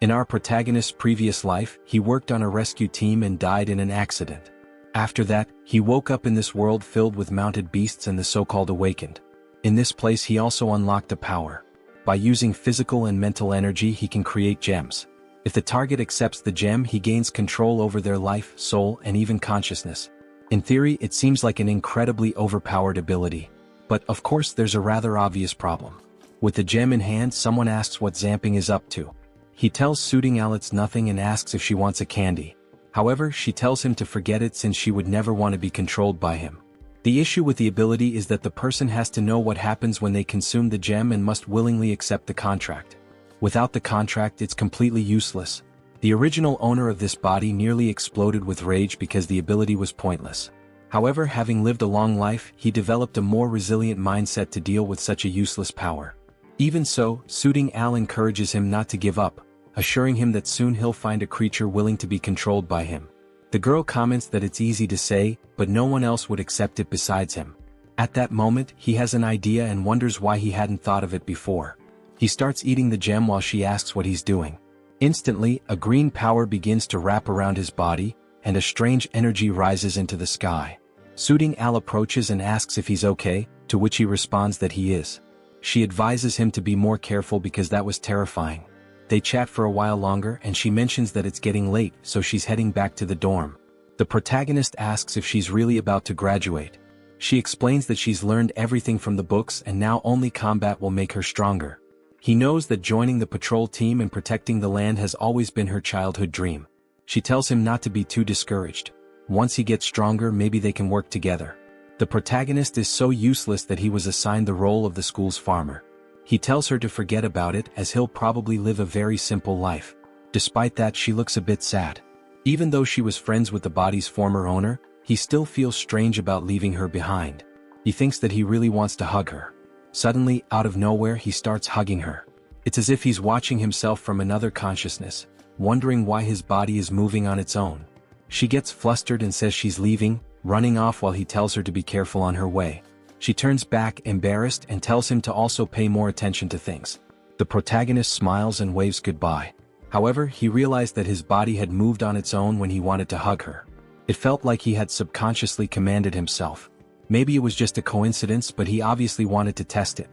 In our protagonist's previous life, he worked on a rescue team and died in an accident. After that, he woke up in this world filled with mounted beasts and the so-called awakened. In this place he also unlocked a power. By using physical and mental energy he can create gems. If the target accepts the gem he gains control over their life, soul, and even consciousness. In theory it seems like an incredibly overpowered ability. But of course there's a rather obvious problem. With the gem in hand someone asks what Zhang Ping is up to. He tells Suiting Alex nothing and asks if she wants a candy. However, she tells him to forget it since she would never want to be controlled by him. The issue with the ability is that the person has to know what happens when they consume the gem and must willingly accept the contract. Without the contract it's completely useless. The original owner of this body nearly exploded with rage because the ability was pointless. However, having lived a long life, he developed a more resilient mindset to deal with such a useless power. Even so, Suiting Al encourages him not to give up, assuring him that soon he'll find a creature willing to be controlled by him. The girl comments that it's easy to say, but no one else would accept it besides him. At that moment, he has an idea and wonders why he hadn't thought of it before. He starts eating the gem while she asks what he's doing. Instantly, a green power begins to wrap around his body, and a strange energy rises into the sky. Suiting Al approaches and asks if he's okay, to which he responds that he is. She advises him to be more careful because that was terrifying. They chat for a while longer and she mentions that it's getting late, so she's heading back to the dorm. The protagonist asks if she's really about to graduate. She explains that she's learned everything from the books and now only combat will make her stronger. He knows that joining the patrol team and protecting the land has always been her childhood dream. She tells him not to be too discouraged. Once he gets stronger, maybe they can work together. The protagonist is so useless that he was assigned the role of the school's farmer. He tells her to forget about it as he'll probably live a very simple life. Despite that, she looks a bit sad. Even though she was friends with the body's former owner, he still feels strange about leaving her behind. He thinks that he really wants to hug her. Suddenly, out of nowhere, he starts hugging her. It's as if he's watching himself from another consciousness, wondering why his body is moving on its own. She gets flustered and says she's leaving, running off while he tells her to be careful on her way. She turns back embarrassed and tells him to also pay more attention to things. The protagonist smiles and waves goodbye. However, he realized that his body had moved on its own when he wanted to hug her. It felt like he had subconsciously commanded himself. Maybe it was just a coincidence, but he obviously wanted to test it.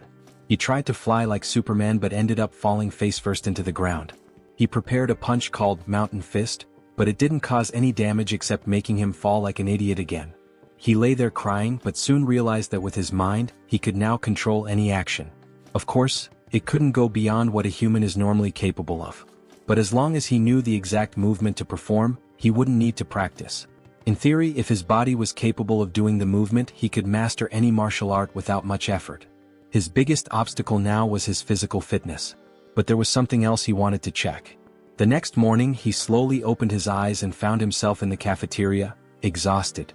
He tried to fly like Superman but ended up falling face first into the ground. He prepared a punch called Mountain Fist, but it didn't cause any damage except making him fall like an idiot again. He lay there crying but soon realized that with his mind, he could now control any action. Of course, it couldn't go beyond what a human is normally capable of. But as long as he knew the exact movement to perform, he wouldn't need to practice. In theory, if his body was capable of doing the movement, he could master any martial art without much effort. His biggest obstacle now was his physical fitness. But there was something else he wanted to check. The next morning, he slowly opened his eyes and found himself in the cafeteria, exhausted.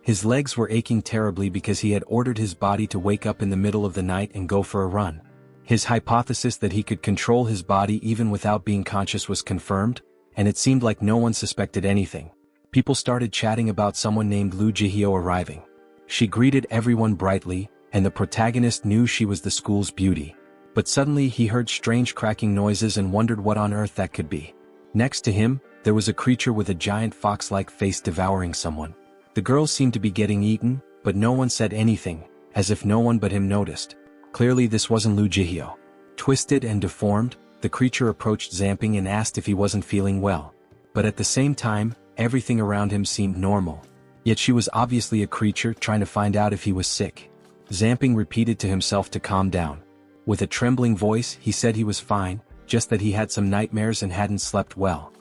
His legs were aching terribly because he had ordered his body to wake up in the middle of the night and go for a run. His hypothesis that he could control his body even without being conscious was confirmed, and it seemed like no one suspected anything. People started chatting about someone named Lu Jihyo arriving. She greeted everyone brightly, and the protagonist knew she was the school's beauty. But suddenly he heard strange cracking noises and wondered what on earth that could be. Next to him, there was a creature with a giant fox-like face devouring someone. The girl seemed to be getting eaten, but no one said anything, as if no one but him noticed. Clearly this wasn't Lu Jihyo. Twisted and deformed, the creature approached Zhang Ping and asked if he wasn't feeling well. But at the same time, everything around him seemed normal. Yet she was obviously a creature trying to find out if he was sick. Zhang Ping repeated to himself to calm down. With a trembling voice, he said he was fine, just that he had some nightmares and hadn't slept well.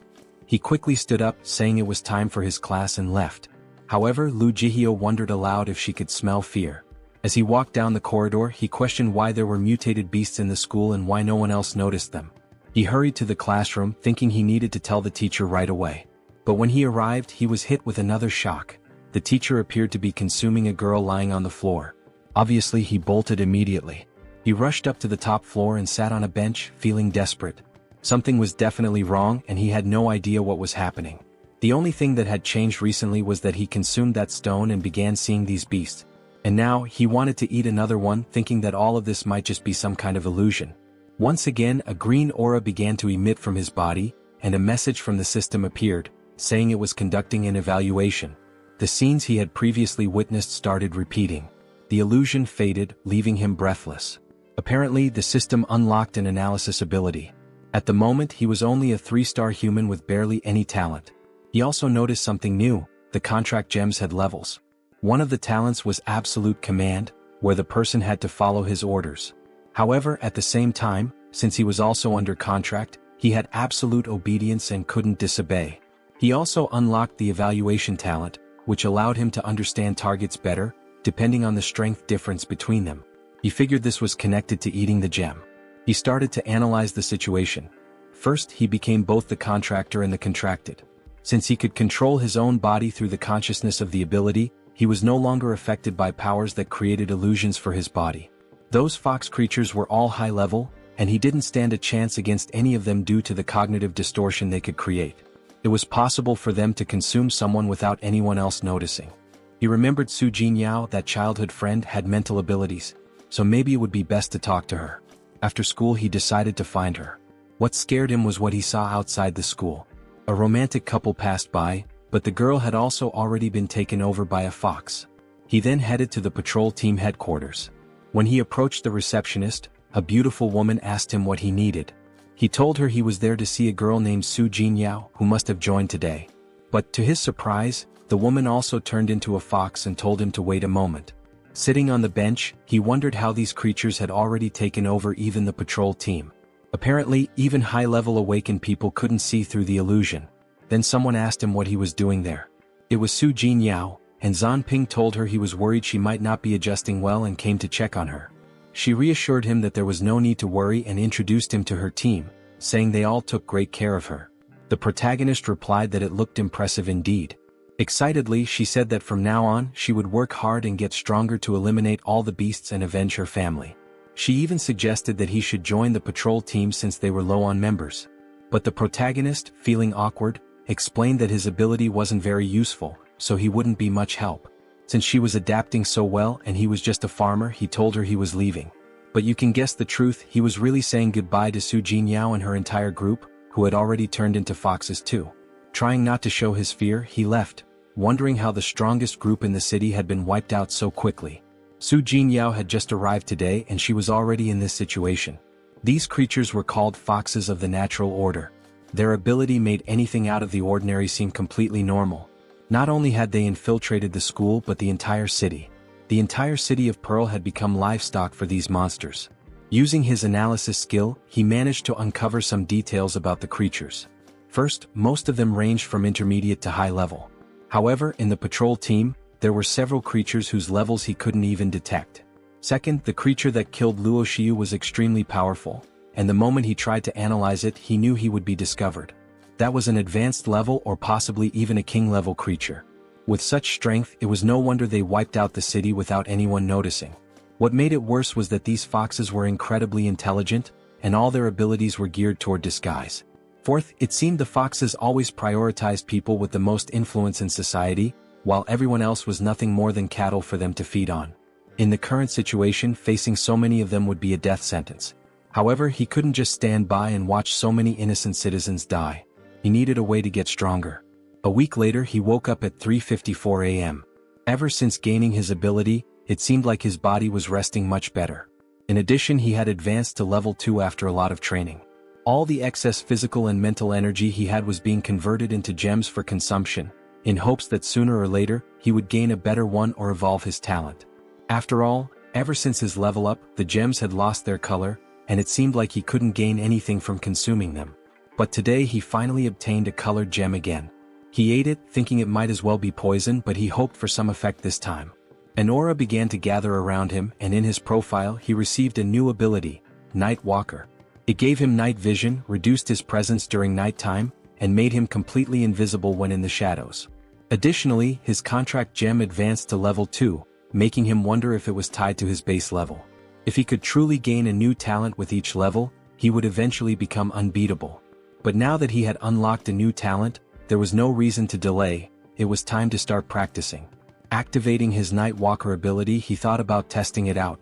He quickly stood up, saying it was time for his class and left. However, Lu Jihyo wondered aloud if she could smell fear. As he walked down the corridor, he questioned why there were mutated beasts in the school and why no one else noticed them. He hurried to the classroom, thinking he needed to tell the teacher right away. But when he arrived, he was hit with another shock. The teacher appeared to be consuming a girl lying on the floor. Obviously, he bolted immediately. He rushed up to the top floor and sat on a bench, feeling desperate. Something was definitely wrong and he had no idea what was happening. The only thing that had changed recently was that he consumed that stone and began seeing these beasts. And now, he wanted to eat another one, thinking that all of this might just be some kind of illusion. Once again, a green aura began to emit from his body, and a message from the system appeared, saying it was conducting an evaluation. The scenes he had previously witnessed started repeating. The illusion faded, leaving him breathless. Apparently, the system unlocked an analysis ability. At the moment, he was only a 3-star human with barely any talent. He also noticed something new: the contract gems had levels. One of the talents was absolute command, where the person had to follow his orders. However, at the same time, since he was also under contract, he had absolute obedience and couldn't disobey. He also unlocked the evaluation talent, which allowed him to understand targets better, depending on the strength difference between them. He figured this was connected to eating the gem. He started to analyze the situation. First, he became both the contractor and the contracted. Since he could control his own body through the consciousness of the ability, he was no longer affected by powers that created illusions for his body. Those fox creatures were all high level, and he didn't stand a chance against any of them due to the cognitive distortion they could create. It was possible for them to consume someone without anyone else noticing. He remembered Su Jinyao, that childhood friend, had mental abilities, so maybe it would be best to talk to her. After school, he decided to find her. What scared him was what he saw outside the school. A romantic couple passed by, but the girl had also already been taken over by a fox. He then headed to the patrol team headquarters. When he approached the receptionist, a beautiful woman asked him what he needed. He told her he was there to see a girl named Su Jinyao who must have joined today. But to his surprise, the woman also turned into a fox and told him to wait a moment. Sitting on the bench, he wondered how these creatures had already taken over even the patrol team. Apparently, even high-level awakened people couldn't see through the illusion. Then someone asked him what he was doing there. It was Su Jinyao, and Zhang Ping told her he was worried she might not be adjusting well and came to check on her. She reassured him that there was no need to worry and introduced him to her team, saying they all took great care of her. The protagonist replied that it looked impressive indeed. Excitedly, she said that from now on, she would work hard and get stronger to eliminate all the beasts and avenge her family. She even suggested that he should join the patrol team since they were low on members. But the protagonist, feeling awkward, explained that his ability wasn't very useful, so he wouldn't be much help. Since she was adapting so well and he was just a farmer, he told her he was leaving. But you can guess the truth, he was really saying goodbye to Su Jinyao and her entire group, who had already turned into foxes too. Trying not to show his fear, he left, wondering how the strongest group in the city had been wiped out so quickly. Su Jinyao had just arrived today and she was already in this situation. These creatures were called foxes of the natural order. Their ability made anything out of the ordinary seem completely normal. Not only had they infiltrated the school but the entire city. The entire city of Pearl had become livestock for these monsters. Using his analysis skill, he managed to uncover some details about the creatures. First, most of them ranged from intermediate to high level. However, in the patrol team, there were several creatures whose levels he couldn't even detect. Second, the creature that killed Luo Xiu was extremely powerful, and the moment he tried to analyze it, he knew he would be discovered. That was an advanced level or possibly even a king-level creature. With such strength, it was no wonder they wiped out the city without anyone noticing. What made it worse was that these foxes were incredibly intelligent, and all their abilities were geared toward disguise. Fourth, it seemed the foxes always prioritized people with the most influence in society, while everyone else was nothing more than cattle for them to feed on. In the current situation, facing so many of them would be a death sentence. However, he couldn't just stand by and watch so many innocent citizens die. He needed a way to get stronger. A week later, he woke up at 3:54 a.m. Ever since gaining his ability, it seemed like his body was resting much better. In addition, he had advanced to level 2 after a lot of training. All the excess physical and mental energy he had was being converted into gems for consumption, in hopes that sooner or later, he would gain a better one or evolve his talent. After all, ever since his level up, the gems had lost their color, and it seemed like he couldn't gain anything from consuming them. But today he finally obtained a colored gem again. He ate it, thinking it might as well be poison, but he hoped for some effect this time. An aura began to gather around him, and in his profile he received a new ability, Night Walker. It gave him night vision, reduced his presence during nighttime, and made him completely invisible when in the shadows. Additionally, his contract gem advanced to level 2, making him wonder if it was tied to his base level. If he could truly gain a new talent with each level, he would eventually become unbeatable. But now that he had unlocked a new talent, there was no reason to delay, it was time to start practicing. Activating his Night Walker ability, he thought about testing it out.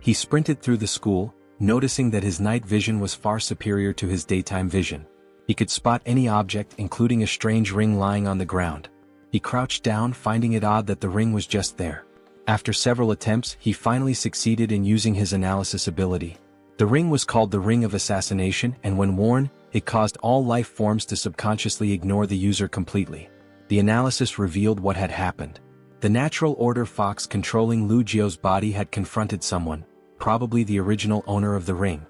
He sprinted through the school, noticing that his night vision was far superior to his daytime vision. He could spot any object, including a strange ring lying on the ground. He crouched down, finding it odd that the ring was just there. After several attempts, he finally succeeded in using his analysis ability. The ring was called the Ring of Assassination, and when worn, it caused all life forms to subconsciously ignore the user completely. The analysis revealed what had happened. The natural order fox controlling Lu Jiu's body had confronted someone, probably the original owner of the ring.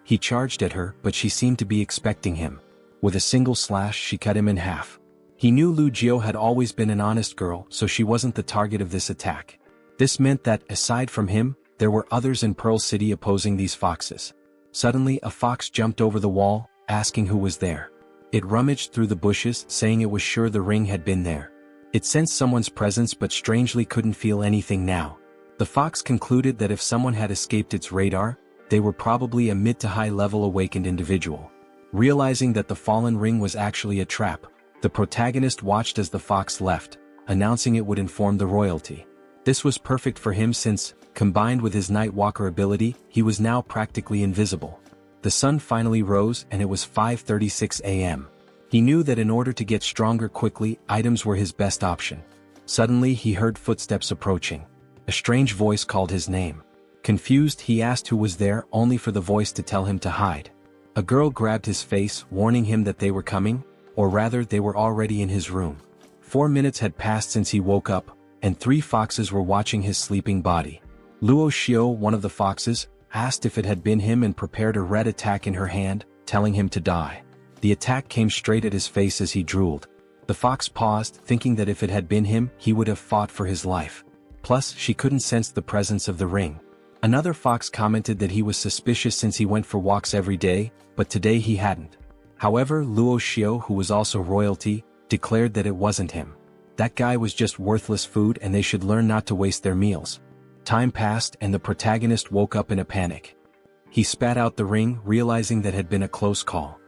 He charged at her, but she seemed to be expecting him. With a single slash, she cut him in half. He knew Lu Jiu had always been an honest girl, so she wasn't the target of this attack. This meant that, aside from him, there were others in Pearl City opposing these foxes. Suddenly, a fox jumped over the wall, asking who was there. It rummaged through the bushes, saying it was sure the ring had been there. It sensed someone's presence but strangely couldn't feel anything now. The fox concluded that if someone had escaped its radar, they were probably a mid to high level awakened individual. Realizing that the fallen ring was actually a trap, the protagonist watched as the fox left, announcing it would inform the royalty. This was perfect for him since, combined with his Nightwalker ability, he was now practically invisible. The sun finally rose and it was 5:36 a.m. He knew that in order to get stronger quickly, items were his best option. Suddenly he heard footsteps approaching. A strange voice called his name. Confused, he asked who was there, only for the voice to tell him to hide. A girl grabbed his face, warning him that they were coming, or rather they were already in his room. 4 minutes had passed since he woke up, and 3 foxes were watching his sleeping body. Luo Xiao, one of the foxes, asked if it had been him and prepared a red attack in her hand, telling him to die. The attack came straight at his face as he drooled. The fox paused, thinking that if it had been him, he would have fought for his life. Plus, she couldn't sense the presence of the ring. Another fox commented that he was suspicious since he went for walks every day, but today he hadn't. However, Luo Xiao, who was also royalty, declared that it wasn't him. That guy was just worthless food and they should learn not to waste their meals. Time passed and the protagonist woke up in a panic. He spat out the ring, realizing that had been a close call.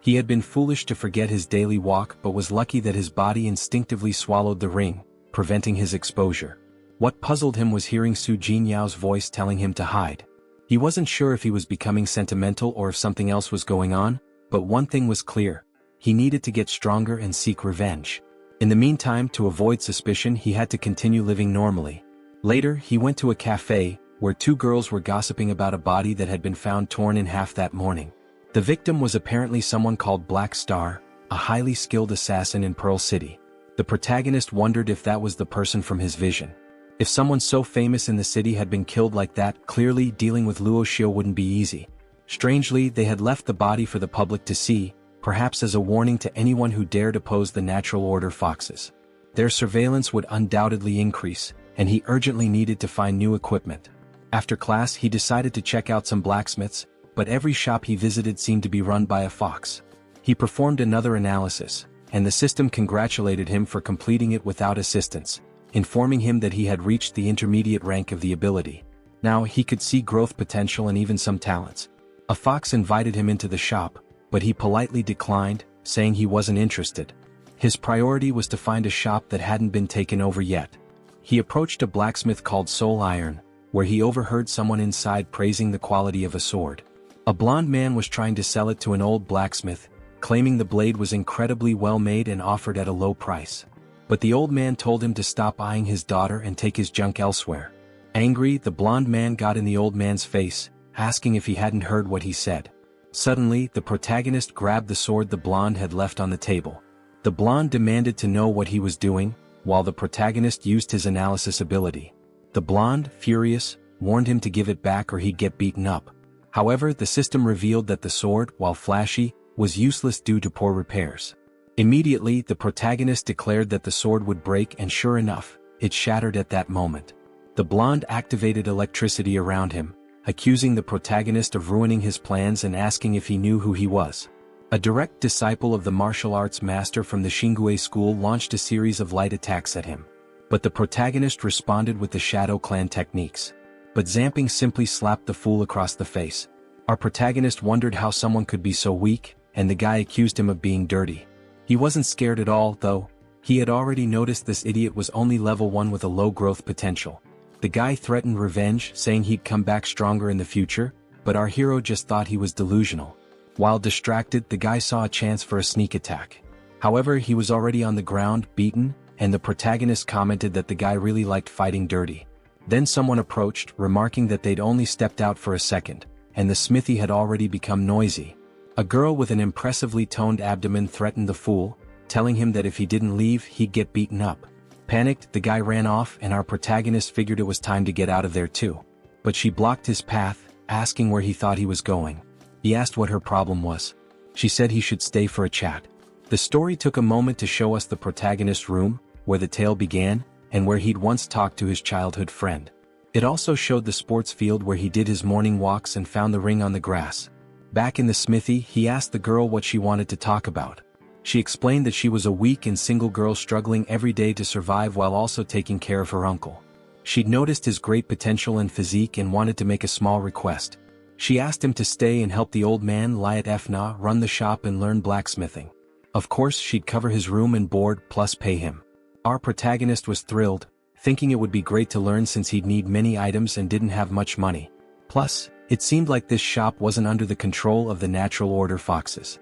He had been foolish to forget his daily walk but was lucky that his body instinctively swallowed the ring, preventing his exposure. What puzzled him was hearing Su Jinyao's voice telling him to hide. He wasn't sure if he was becoming sentimental or if something else was going on, but one thing was clear. He needed to get stronger and seek revenge. In the meantime, to avoid suspicion, he had to continue living normally. Later, he went to a cafe, where 2 girls were gossiping about a body that had been found torn in half that morning. The victim was apparently someone called Black Star, a highly skilled assassin in Pearl City. The protagonist wondered if that was the person from his vision. If someone so famous in the city had been killed like that, clearly dealing with Luo Xiao wouldn't be easy. Strangely, they had left the body for the public to see, perhaps as a warning to anyone who dared oppose the natural order foxes. Their surveillance would undoubtedly increase, and he urgently needed to find new equipment. After class, he decided to check out some blacksmiths, but every shop he visited seemed to be run by a fox. He performed another analysis, and the system congratulated him for completing it without assistance, informing him that he had reached the intermediate rank of the ability. Now he could see growth potential and even some talents. A fox invited him into the shop, but he politely declined, saying he wasn't interested. His priority was to find a shop that hadn't been taken over yet. He approached a blacksmith called Soul Iron, where he overheard someone inside praising the quality of a sword. A blonde man was trying to sell it to an old blacksmith, claiming the blade was incredibly well made and offered at a low price. But the old man told him to stop eyeing his daughter and take his junk elsewhere. Angry, the blonde man got in the old man's face, asking if he hadn't heard what he said. Suddenly, the protagonist grabbed the sword the blonde had left on the table. The blonde demanded to know what he was doing, while the protagonist used his analysis ability. The blonde, furious, warned him to give it back or he'd get beaten up. However, the system revealed that the sword, while flashy, was useless due to poor repairs. Immediately, the protagonist declared that the sword would break and sure enough, it shattered at that moment. The blonde activated electricity around him, accusing the protagonist of ruining his plans and asking if he knew who he was. A direct disciple of the martial arts master from the Xingue school launched a series of light attacks at him. But the protagonist responded with the Shadow Clan techniques. But Zhang Ping simply slapped the fool across the face. Our protagonist wondered how someone could be so weak, and the guy accused him of being dirty. He wasn't scared at all, though. He had already noticed this idiot was only level 1 with a low growth potential. The guy threatened revenge, saying he'd come back stronger in the future, but our hero just thought he was delusional. While distracted, the guy saw a chance for a sneak attack. However, he was already on the ground, beaten, and the protagonist commented that the guy really liked fighting dirty. Then someone approached, remarking that they'd only stepped out for a second, and the smithy had already become noisy. A girl with an impressively toned abdomen threatened the fool, telling him that if he didn't leave, he'd get beaten up. Panicked, the guy ran off, and our protagonist figured it was time to get out of there too. But she blocked his path, asking where he thought he was going. He asked what her problem was. She said he should stay for a chat. The story took a moment to show us the protagonist's room, where the tale began, and where he'd once talked to his childhood friend. It also showed the sports field where he did his morning walks and found the ring on the grass. Back in the smithy, he asked the girl what she wanted to talk about. She explained that she was a weak and single girl struggling every day to survive while also taking care of her uncle. She'd noticed his great potential and physique and wanted to make a small request. She asked him to stay and help the old man Liat Efna run the shop and learn blacksmithing. Of course, she'd cover his room and board plus pay him. Our protagonist was thrilled, thinking it would be great to learn since he'd need many items and didn't have much money. Plus, it seemed like this shop wasn't under the control of the natural order foxes.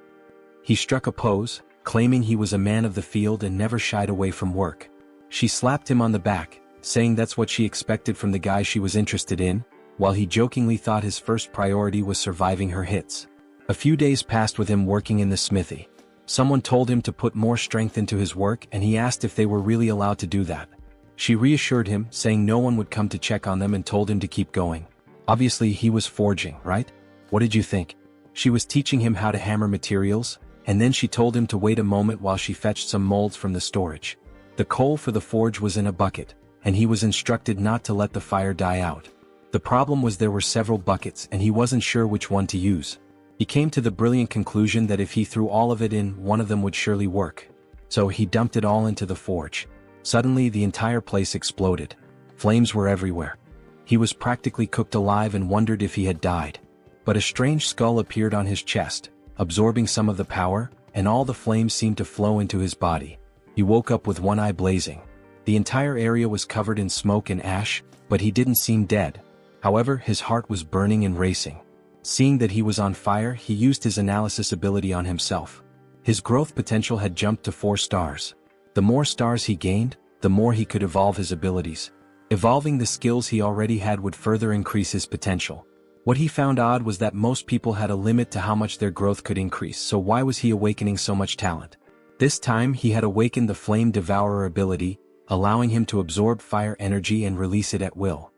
He struck a pose, claiming he was a man of the field and never shied away from work. She slapped him on the back, saying that's what she expected from the guy she was interested in, while he jokingly thought his first priority was surviving her hits. A few days passed with him working in the smithy. Someone told him to put more strength into his work and he asked if they were really allowed to do that. She reassured him, saying no one would come to check on them and told him to keep going. Obviously he was forging, right? What did you think? She was teaching him how to hammer materials, and then she told him to wait a moment while she fetched some molds from the storage. The coal for the forge was in a bucket, and he was instructed not to let the fire die out. The problem was there were several buckets and he wasn't sure which one to use. He came to the brilliant conclusion that if he threw all of it in, one of them would surely work. So he dumped it all into the forge. Suddenly the entire place exploded. Flames were everywhere. He was practically cooked alive and wondered if he had died. But a strange skull appeared on his chest, absorbing some of the power, and all the flames seemed to flow into his body. He woke up with one eye blazing. The entire area was covered in smoke and ash, but he didn't seem dead. However, his heart was burning and racing. Seeing that he was on fire, he used his analysis ability on himself. His growth potential had jumped to 4 stars. The more stars he gained, the more he could evolve his abilities. Evolving the skills he already had would further increase his potential. What he found odd was that most people had a limit to how much their growth could increase, so why was he awakening so much talent? This time he had awakened the Flame Devourer ability, allowing him to absorb fire energy and release it at will.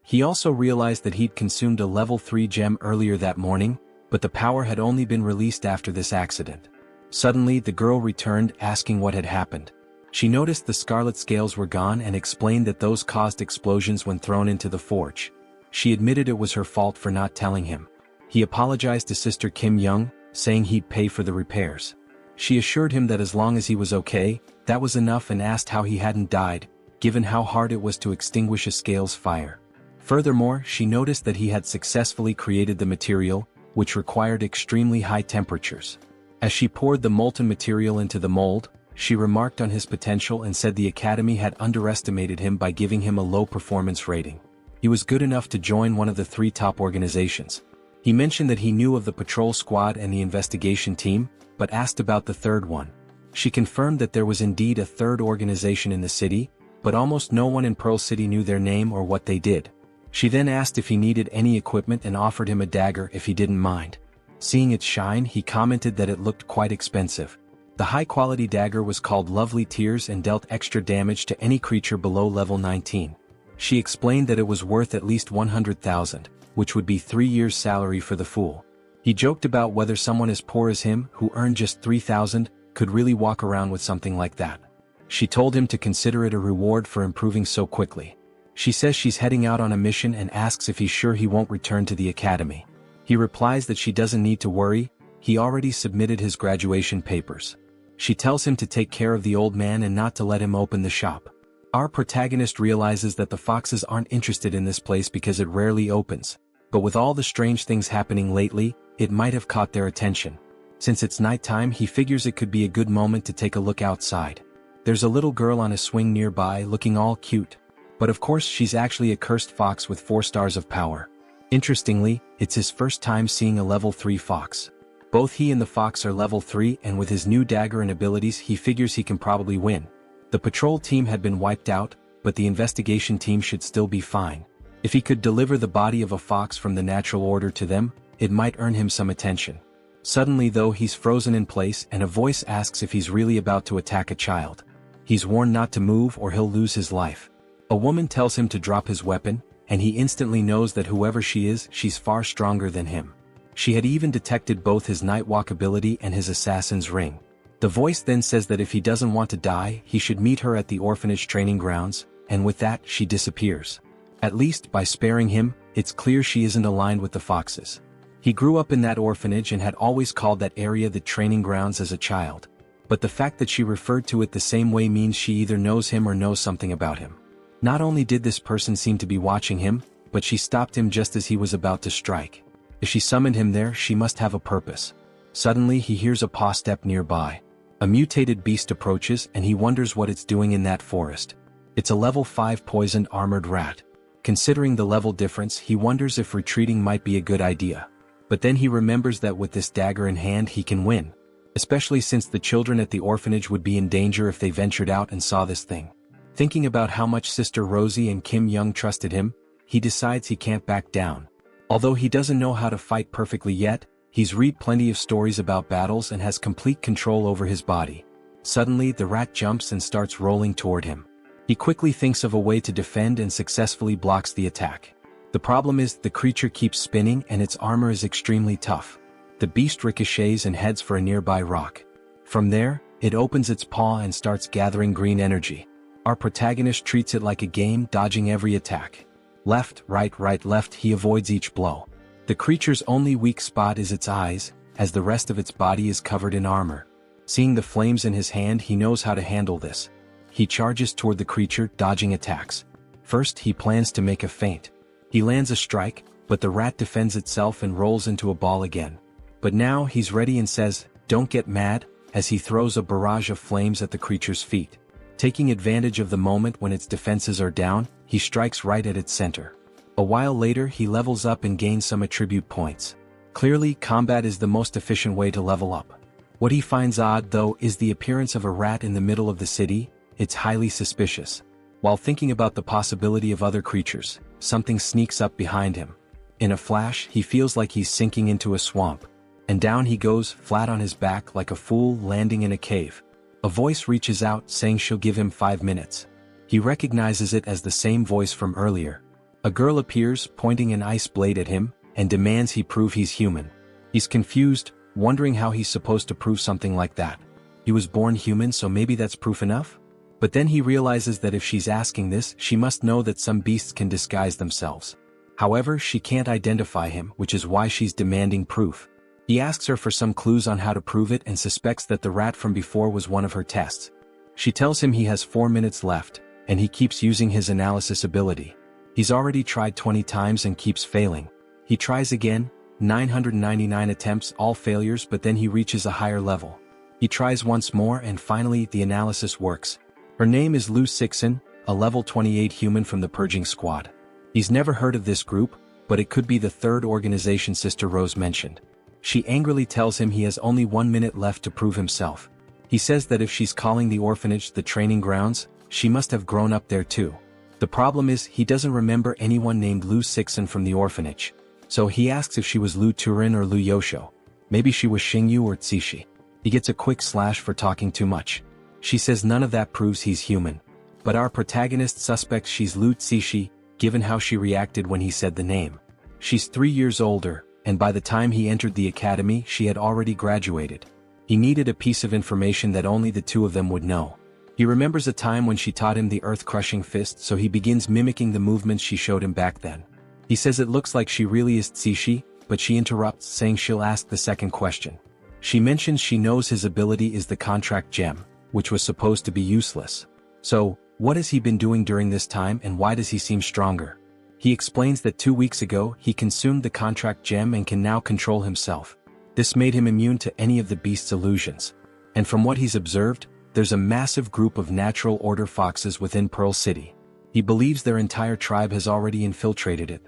He also realized that he'd consumed a level 3 gem earlier that morning, but the power had only been released after this accident. Suddenly the girl returned, asking what had happened. She noticed the scarlet scales were gone and explained that those caused explosions when thrown into the forge. She admitted it was her fault for not telling him. He apologized to Sister Kim Young, saying he'd pay for the repairs. She assured him that as long as he was okay, that was enough, and asked how he hadn't died, given how hard it was to extinguish a scale's fire. Furthermore, she noticed that he had successfully created the material, which required extremely high temperatures. As she poured the molten material into the mold, she remarked on his potential and said the Academy had underestimated him by giving him a low performance rating. He was good enough to join one of the 3 top organizations. He mentioned that he knew of the patrol squad and the investigation team, but asked about the 3rd one. She confirmed that there was indeed a 3rd organization in the city, but almost no one in Pearl City knew their name or what they did. She then asked if he needed any equipment and offered him a dagger if he didn't mind. Seeing its shine, he commented that it looked quite expensive. The high-quality dagger was called Lovely Tears and dealt extra damage to any creature below level 19. She explained that it was worth at least 100,000, which would be 3 years' salary for the fool. He joked about whether someone as poor as him, who earned just 3,000, could really walk around with something like that. She told him to consider it a reward for improving so quickly. She says she's heading out on a mission and asks if he's sure he won't return to the academy. He replies that she doesn't need to worry, he already submitted his graduation papers. She tells him to take care of the old man and not to let him open the shop. Our protagonist realizes that the foxes aren't interested in this place because it rarely opens, but with all the strange things happening lately, it might have caught their attention. Since it's nighttime, he figures it could be a good moment to take a look outside. There's a little girl on a swing nearby looking all cute. But of course she's actually a cursed fox with 4 stars of power. Interestingly, it's his first time seeing a level 3 fox. Both he and the fox are level 3, and with his new dagger and abilities he figures he can probably win. The patrol team had been wiped out, but the investigation team should still be fine. If he could deliver the body of a fox from the natural order to them, it might earn him some attention. Suddenly though, he's frozen in place and a voice asks if he's really about to attack a child. He's warned not to move or he'll lose his life. A woman tells him to drop his weapon, and he instantly knows that whoever she is, she's far stronger than him. She had even detected both his nightwalk ability and his assassin's ring. The voice then says that if he doesn't want to die, he should meet her at the orphanage training grounds, and with that she disappears. At least by sparing him, it's clear she isn't aligned with the foxes. He grew up in that orphanage and had always called that area the training grounds as a child. But the fact that she referred to it the same way means she either knows him or knows something about him. Not only did this person seem to be watching him, but she stopped him just as he was about to strike. If she summoned him there, she must have a purpose. Suddenly he hears a paw step nearby. A mutated beast approaches and he wonders what it's doing in that forest. It's a level 5 poisoned armored rat. Considering the level difference, he wonders if retreating might be a good idea. But then he remembers that with this dagger in hand he can win. Especially since the children at the orphanage would be in danger if they ventured out and saw this thing. Thinking about how much Sister Rosie and Kim Young trusted him, he decides he can't back down. Although he doesn't know how to fight perfectly yet, he's read plenty of stories about battles and has complete control over his body. Suddenly the rat jumps and starts rolling toward him. He quickly thinks of a way to defend and successfully blocks the attack. The problem is the creature keeps spinning and its armor is extremely tough. The beast ricochets and heads for a nearby rock. From there, it opens its paw and starts gathering green energy. Our protagonist treats it like a game, dodging every attack. Left, right, left, he avoids each blow. The creature's only weak spot is its eyes, as the rest of its body is covered in armor. Seeing the flames in his hand, he knows how to handle this. He charges toward the creature, dodging attacks. First, he plans to make a feint. He lands a strike, but the rat defends itself and rolls into a ball again. But now he's ready and says, "Don't get mad," as he throws a barrage of flames at the creature's feet. Taking advantage of the moment when its defenses are down, he strikes right at its center. A while later he levels up and gains some attribute points. Clearly, combat is the most efficient way to level up. What he finds odd though is the appearance of a rat in the middle of the city. It's highly suspicious. While thinking about the possibility of other creatures, something sneaks up behind him. In a flash, he feels like he's sinking into a swamp. And down he goes, flat on his back like a fool landing in a cave. A voice reaches out saying she'll give him 5 minutes. He recognizes it as the same voice from earlier. A girl appears, pointing an ice blade at him, and demands he prove he's human. He's confused, wondering how he's supposed to prove something like that. He was born human, so maybe that's proof enough? But then he realizes that if she's asking this, she must know that some beasts can disguise themselves. However, she can't identify him, which is why she's demanding proof. He asks her for some clues on how to prove it and suspects that the rat from before was one of her tests. She tells him he has 4 minutes left, and he keeps using his analysis ability. He's already tried 20 times and keeps failing. He tries again, 999 attempts, all failures, but then he reaches a higher level. He tries once more and finally the analysis works. Her name is Lu Sixen, a level 28 human from the Purging squad. He's never heard of this group, but it could be the third organization Sister Rose mentioned. She angrily tells him he has only 1 minute left to prove himself. He says that if she's calling the orphanage the training grounds, she must have grown up there too. The problem is he doesn't remember anyone named Lu Sixen from the orphanage. So he asks if she was Lu Turin or Lu Yosho. Maybe she was Xingyu or Tsishi. He gets a quick slash for talking too much. She says none of that proves he's human. But our protagonist suspects she's Lu Tsishi, given how she reacted when he said the name. She's 3 years older, and by the time he entered the academy she had already graduated. He needed a piece of information that only the two of them would know. He remembers a time when she taught him the earth-crushing fist, so he begins mimicking the movements she showed him back then. He says it looks like she really is Tsishi, but she interrupts, saying she'll ask the second question. She mentions she knows his ability is the contract gem, which was supposed to be useless. So, what has he been doing during this time and why does he seem stronger? He explains that 2 weeks ago he consumed the contract gem and can now control himself. This made him immune to any of the beast's illusions. And from what he's observed, there's a massive group of natural order foxes within Pearl City. He believes their entire tribe has already infiltrated it.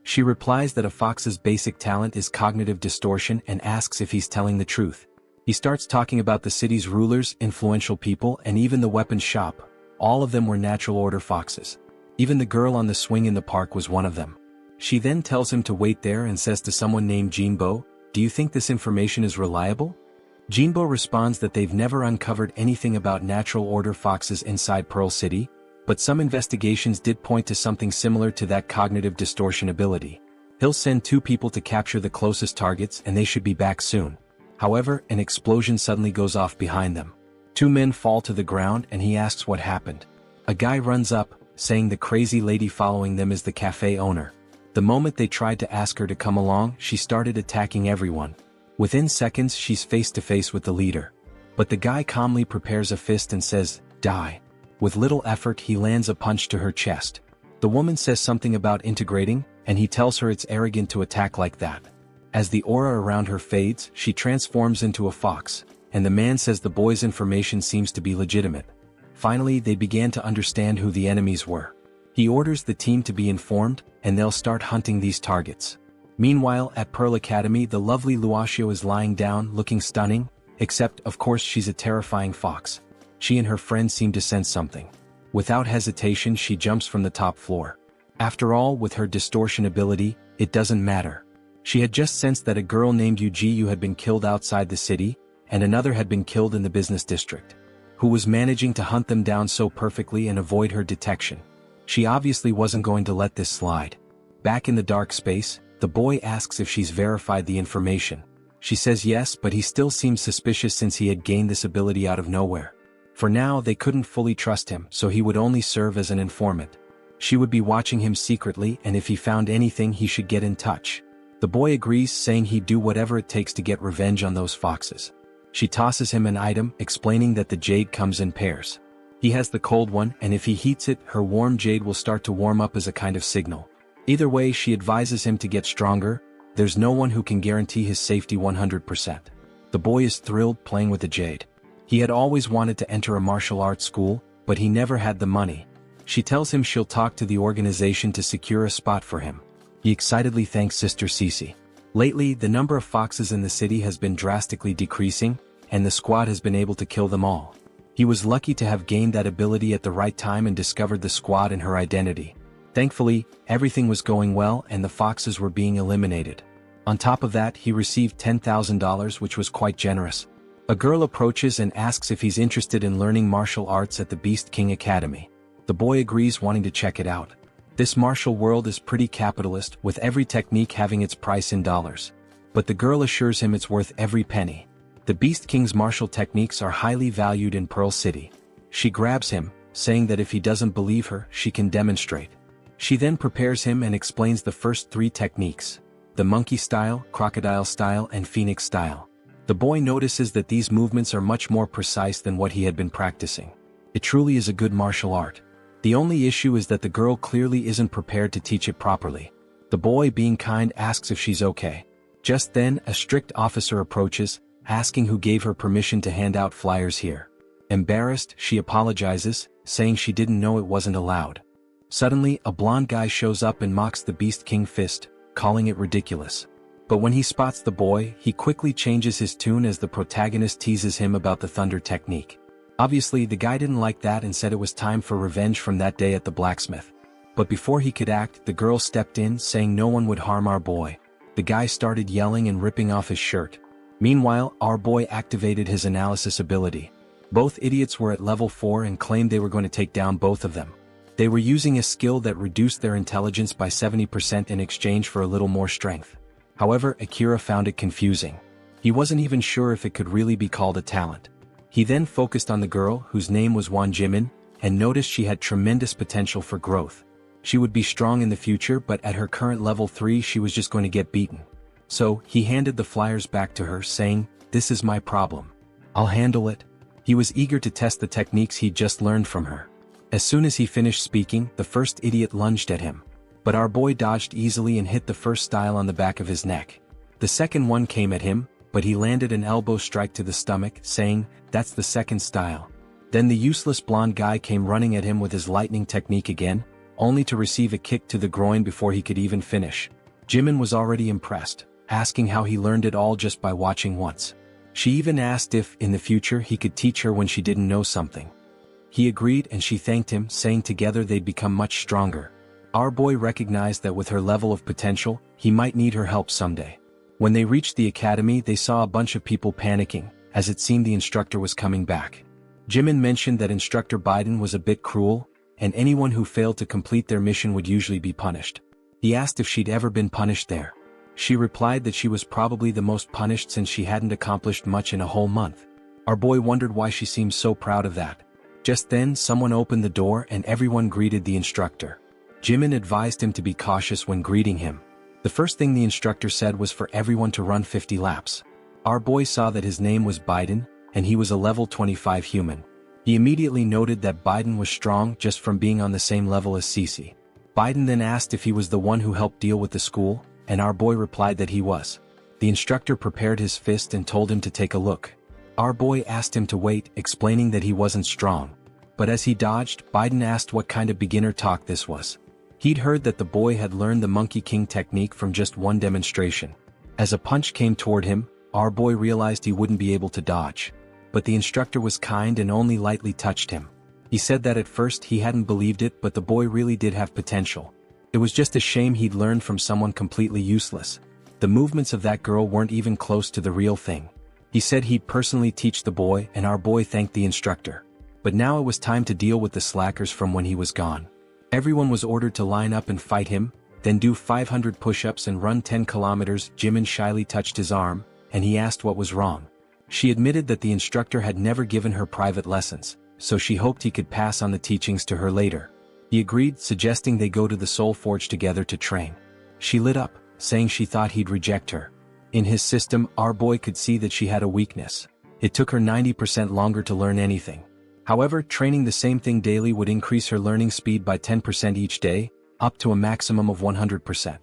She replies that a fox's basic talent is cognitive distortion and asks if he's telling the truth. He starts talking about the city's rulers, influential people, and even the weapons shop. All of them were natural order foxes. Even the girl on the swing in the park was one of them. She then tells him to wait there and says to someone named Jinbo, "Do you think this information is reliable?" Jinbo responds that they've never uncovered anything about natural order foxes inside Pearl City, but some investigations did point to something similar to that cognitive distortion ability. He'll send 2 people to capture the closest targets and they should be back soon. However, an explosion suddenly goes off behind them. 2 men fall to the ground and he asks what happened. A guy runs up, saying the crazy lady following them is the cafe owner. The moment they tried to ask her to come along, she started attacking everyone. Within seconds she's face to face with the leader. But the guy calmly prepares a fist and says, "Die." With little effort he lands a punch to her chest. The woman says something about integrating, and he tells her it's arrogant to attack like that. As the aura around her fades, she transforms into a fox, and the man says the boy's information seems to be legitimate. Finally they began to understand who the enemies were. He orders the team to be informed, and they'll start hunting these targets. Meanwhile, at Pearl Academy the lovely Luoxio is lying down looking stunning, except of course she's a terrifying fox. She and her friend seem to sense something. Without hesitation she jumps from the top floor. After all, with her distortion ability, it doesn't matter. She had just sensed that a girl named Yujiyu had been killed outside the city, and another had been killed in the business district. Who was managing to hunt them down so perfectly and avoid her detection. She obviously wasn't going to let this slide. Back in the dark space, the boy asks if she's verified the information. She says yes, but he still seems suspicious since he had gained this ability out of nowhere. For now they couldn't fully trust him, so he would only serve as an informant. She would be watching him secretly, and if he found anything he should get in touch. The boy agrees, saying he'd do whatever it takes to get revenge on those foxes. She tosses him an item, explaining that the jade comes in pairs. He has the cold one, and if he heats it, her warm jade will start to warm up as a kind of signal. Either way, she advises him to get stronger. There's no one who can guarantee his safety 100%. The boy is thrilled playing with the jade. He had always wanted to enter a martial arts school, but he never had the money. She tells him she'll talk to the organization to secure a spot for him. He excitedly thanks Sister Cece. Lately, the number of foxes in the city has been drastically decreasing, and the squad has been able to kill them all. He was lucky to have gained that ability at the right time and discovered the squad and her identity. Thankfully, everything was going well and the foxes were being eliminated. On top of that, he received $10,000, which was quite generous. A girl approaches and asks if he's interested in learning martial arts at the Beast King Academy. The boy agrees, wanting to check it out. This martial world is pretty capitalist, with every technique having its price in dollars. But the girl assures him it's worth every penny. The Beast King's martial techniques are highly valued in Pearl City. She grabs him, saying that if he doesn't believe her, she can demonstrate. She then prepares him and explains the first 3 techniques: the monkey style, crocodile style, and phoenix style. The boy notices that these movements are much more precise than what he had been practicing. It truly is a good martial art. The only issue is that the girl clearly isn't prepared to teach it properly. The boy, being kind, asks if she's okay. Just then, a strict officer approaches, asking who gave her permission to hand out flyers here. Embarrassed, she apologizes, saying she didn't know it wasn't allowed. Suddenly, a blonde guy shows up and mocks the Beast King fist, calling it ridiculous. But when he spots the boy, he quickly changes his tune as the protagonist teases him about the thunder technique. Obviously, the guy didn't like that and said it was time for revenge from that day at the blacksmith. But before he could act, the girl stepped in, saying no one would harm our boy. The guy started yelling and ripping off his shirt. Meanwhile, our boy activated his analysis ability. Both idiots were at level 4 and claimed they were going to take down both of them. They were using a skill that reduced their intelligence by 70% in exchange for a little more strength. However, Akira found it confusing. He wasn't even sure if it could really be called a talent. He then focused on the girl, whose name was Wan Jimin, and noticed she had tremendous potential for growth. She would be strong in the future, but at her current level 3 she was just going to get beaten. So, he handed the flyers back to her, saying, "This is my problem. I'll handle it." He was eager to test the techniques he'd just learned from her. As soon as he finished speaking, the first idiot lunged at him. But our boy dodged easily and hit the first style on the back of his neck. The second one came at him, but he landed an elbow strike to the stomach, saying, "That's the second style." Then the useless blonde guy came running at him with his lightning technique again, only to receive a kick to the groin before he could even finish. Jimin was already impressed, asking how he learned it all just by watching once. She even asked if, in the future, he could teach her when she didn't know something. He agreed and she thanked him, saying together they'd become much stronger. Our boy recognized that with her level of potential, he might need her help someday. When they reached the academy, they saw a bunch of people panicking, as it seemed the instructor was coming back. Jimin mentioned that Instructor Biden was a bit cruel, and anyone who failed to complete their mission would usually be punished. He asked if she'd ever been punished there. She replied that she was probably the most punished since she hadn't accomplished much in a whole month. Our boy wondered why she seemed so proud of that. Just then, someone opened the door and everyone greeted the instructor. Jimin advised him to be cautious when greeting him. The first thing the instructor said was for everyone to run 50 laps. Our boy saw that his name was Biden, and he was a level 25 human. He immediately noted that Biden was strong just from being on the same level as Cece. Biden then asked if he was the one who helped deal with the school, and our boy replied that he was. The instructor prepared his fist and told him to take a look. Our boy asked him to wait, explaining that he wasn't strong. But as he dodged, Biden asked what kind of beginner talk this was. He'd heard that the boy had learned the Monkey King technique from just one demonstration. As a punch came toward him, our boy realized he wouldn't be able to dodge. But the instructor was kind and only lightly touched him. He said that at first he hadn't believed it, but the boy really did have potential. It was just a shame he'd learned from someone completely useless. The movements of that girl weren't even close to the real thing. He said he'd personally teach the boy, and our boy thanked the instructor. But now it was time to deal with the slackers from when he was gone. Everyone was ordered to line up and fight him, then do 500 push-ups and run 10 kilometers. Jimin shyly touched his arm, and he asked what was wrong. She admitted that the instructor had never given her private lessons, so she hoped he could pass on the teachings to her later. He agreed, suggesting they go to the Soul Forge together to train. She lit up, saying she thought he'd reject her. In his system, our boy could see that she had a weakness. It took her 90% longer to learn anything. However, training the same thing daily would increase her learning speed by 10% each day, up to a maximum of 100%.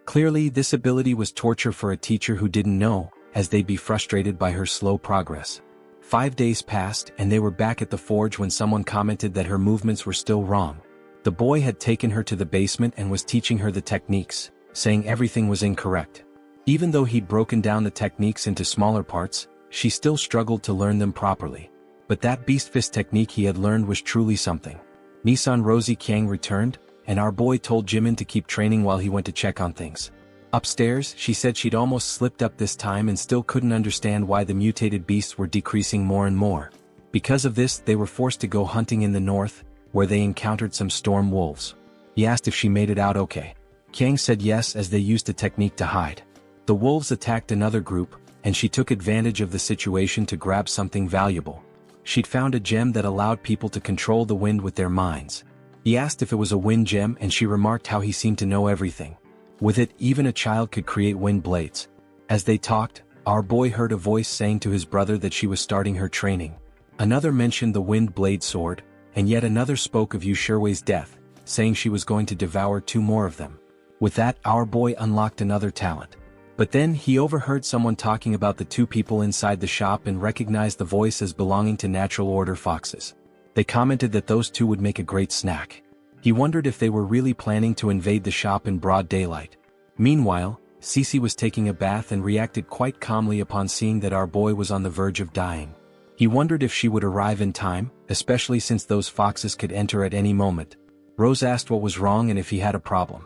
Clearly, this ability was torture for a teacher who didn't know, as they'd be frustrated by her slow progress. 5 days passed and they were back at the forge when someone commented that her movements were still wrong. The boy had taken her to the basement and was teaching her the techniques, saying everything was incorrect. Even though he'd broken down the techniques into smaller parts, she still struggled to learn them properly. But that beast fist technique he had learned was truly something. Nissan Rosie Kiang returned, and our boy told Jimin to keep training while he went to check on things. Upstairs, she said she'd almost slipped up this time and still couldn't understand why the mutated beasts were decreasing more and more. Because of this, they were forced to go hunting in the north, where they encountered some storm wolves. He asked if she made it out okay. Kiang said yes, as they used a technique to hide. The wolves attacked another group, and she took advantage of the situation to grab something valuable. She'd found a gem that allowed people to control the wind with their minds. He asked if it was a wind gem and she remarked how he seemed to know everything. With it, even a child could create wind blades. As they talked, our boy heard a voice saying to his brother that she was starting her training. Another mentioned the wind blade sword, and yet another spoke of Yu Shiwei's death, saying she was going to devour 2 more of them. With that, our boy unlocked another talent. But then he overheard someone talking about the 2 people inside the shop and recognized the voice as belonging to Natural Order foxes. They commented that those 2 would make a great snack. He wondered if they were really planning to invade the shop in broad daylight. Meanwhile, Cece was taking a bath and reacted quite calmly upon seeing that our boy was on the verge of dying. He wondered if she would arrive in time, especially since those foxes could enter at any moment. Rose asked what was wrong and if he had a problem.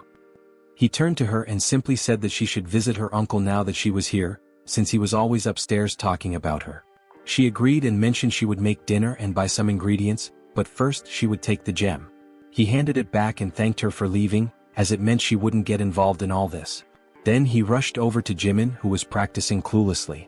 He turned to her and simply said that she should visit her uncle now that she was here, since he was always upstairs talking about her. She agreed and mentioned she would make dinner and buy some ingredients, but first she would take the gem. He handed it back and thanked her for leaving, as it meant she wouldn't get involved in all this. Then he rushed over to Jimin, who was practicing cluelessly.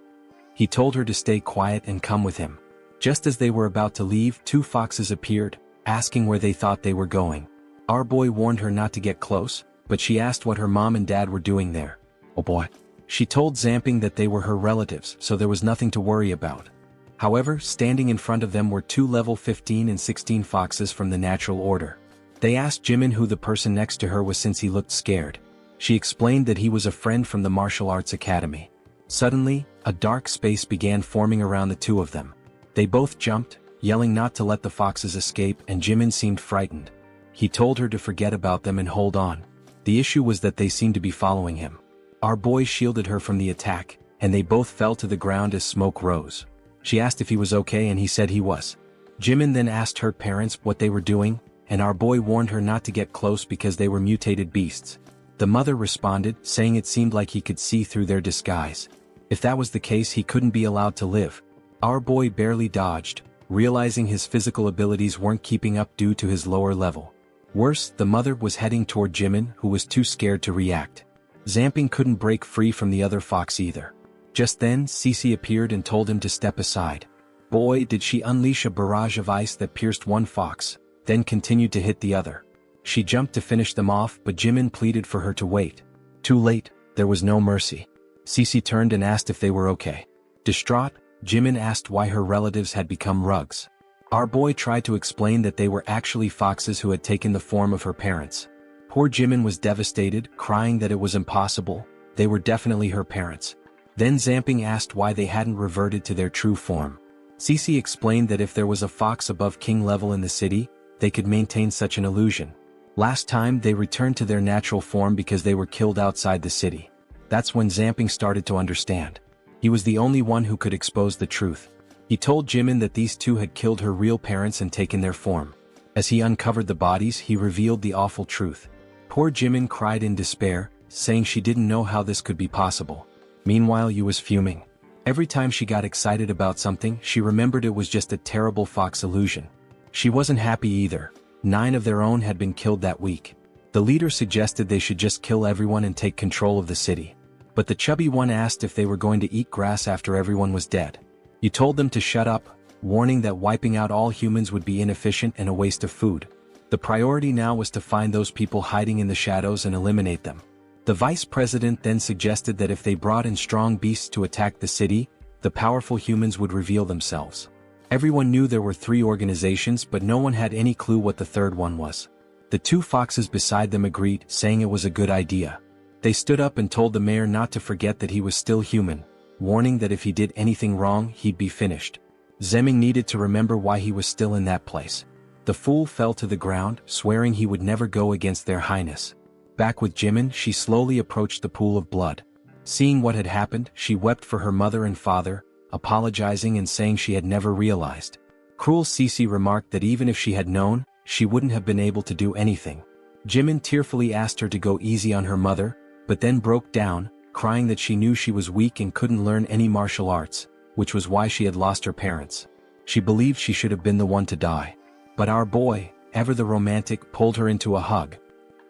He told her to stay quiet and come with him. Just as they were about to leave, 2 foxes appeared, asking where they thought they were going. Our boy warned her not to get close, but she asked what her mom and dad were doing there. Oh boy. She told Zhang Ping that they were her relatives, so there was nothing to worry about. However, standing in front of them were 2 level 15 and 16 foxes from the Natural Order. They asked Jimin who the person next to her was since he looked scared. She explained that he was a friend from the martial arts academy. Suddenly, a dark space began forming around the 2 of them. They both jumped, yelling not to let the foxes escape, and Jimin seemed frightened. He told her to forget about them and hold on. The issue was that they seemed to be following him. Our boy shielded her from the attack, and they both fell to the ground as smoke rose. She asked if he was okay and he said he was. Jimin then asked her parents what they were doing, and our boy warned her not to get close because they were mutated beasts. The mother responded, saying it seemed like he could see through their disguise. If that was the case, he couldn't be allowed to live. Our boy barely dodged, realizing his physical abilities weren't keeping up due to his lower level. Worse, the mother was heading toward Jimin, who was too scared to react. Zhang Ping couldn't break free from the other fox either. Just then, Cece appeared and told him to step aside. Boy, did she unleash a barrage of ice that pierced one fox, then continued to hit the other. She jumped to finish them off, but Jimin pleaded for her to wait. Too late, there was no mercy. Cece turned and asked if they were okay. Distraught, Jimin asked why her relatives had become rugs. Our boy tried to explain that they were actually foxes who had taken the form of her parents. Poor Jimin was devastated, crying that it was impossible, they were definitely her parents. Then Zhang Ping asked why they hadn't reverted to their true form. Cece explained that if there was a fox above king level in the city, they could maintain such an illusion. Last time they returned to their natural form because they were killed outside the city. That's when Zhang Ping started to understand. He was the only one who could expose the truth. He told Jimin that these two had killed her real parents and taken their form. As he uncovered the bodies, he revealed the awful truth. Poor Jimin cried in despair, saying she didn't know how this could be possible. Meanwhile, Yu was fuming. Every time she got excited about something, she remembered it was just a terrible fox illusion. She wasn't happy either. 9 of their own had been killed that week. The leader suggested they should just kill everyone and take control of the city. But the chubby one asked if they were going to eat grass after everyone was dead. You told them to shut up, warning that wiping out all humans would be inefficient and a waste of food. The priority now was to find those people hiding in the shadows and eliminate them. The vice president then suggested that if they brought in strong beasts to attack the city, the powerful humans would reveal themselves. Everyone knew there were 3 organizations, but no one had any clue what the third one was. The 2 foxes beside them agreed, saying it was a good idea. They stood up and told the mayor not to forget that he was still human, warning that if he did anything wrong, he'd be finished. Zemming needed to remember why he was still in that place. The fool fell to the ground, swearing he would never go against their highness. Back with Jimin, she slowly approached the pool of blood. Seeing what had happened, she wept for her mother and father, apologizing and saying she had never realized. Cruel Cece remarked that even if she had known, she wouldn't have been able to do anything. Jimin tearfully asked her to go easy on her mother, but then broke down, crying that she knew she was weak and couldn't learn any martial arts, which was why she had lost her parents. She believed she should have been the one to die. But our boy, ever the romantic, pulled her into a hug.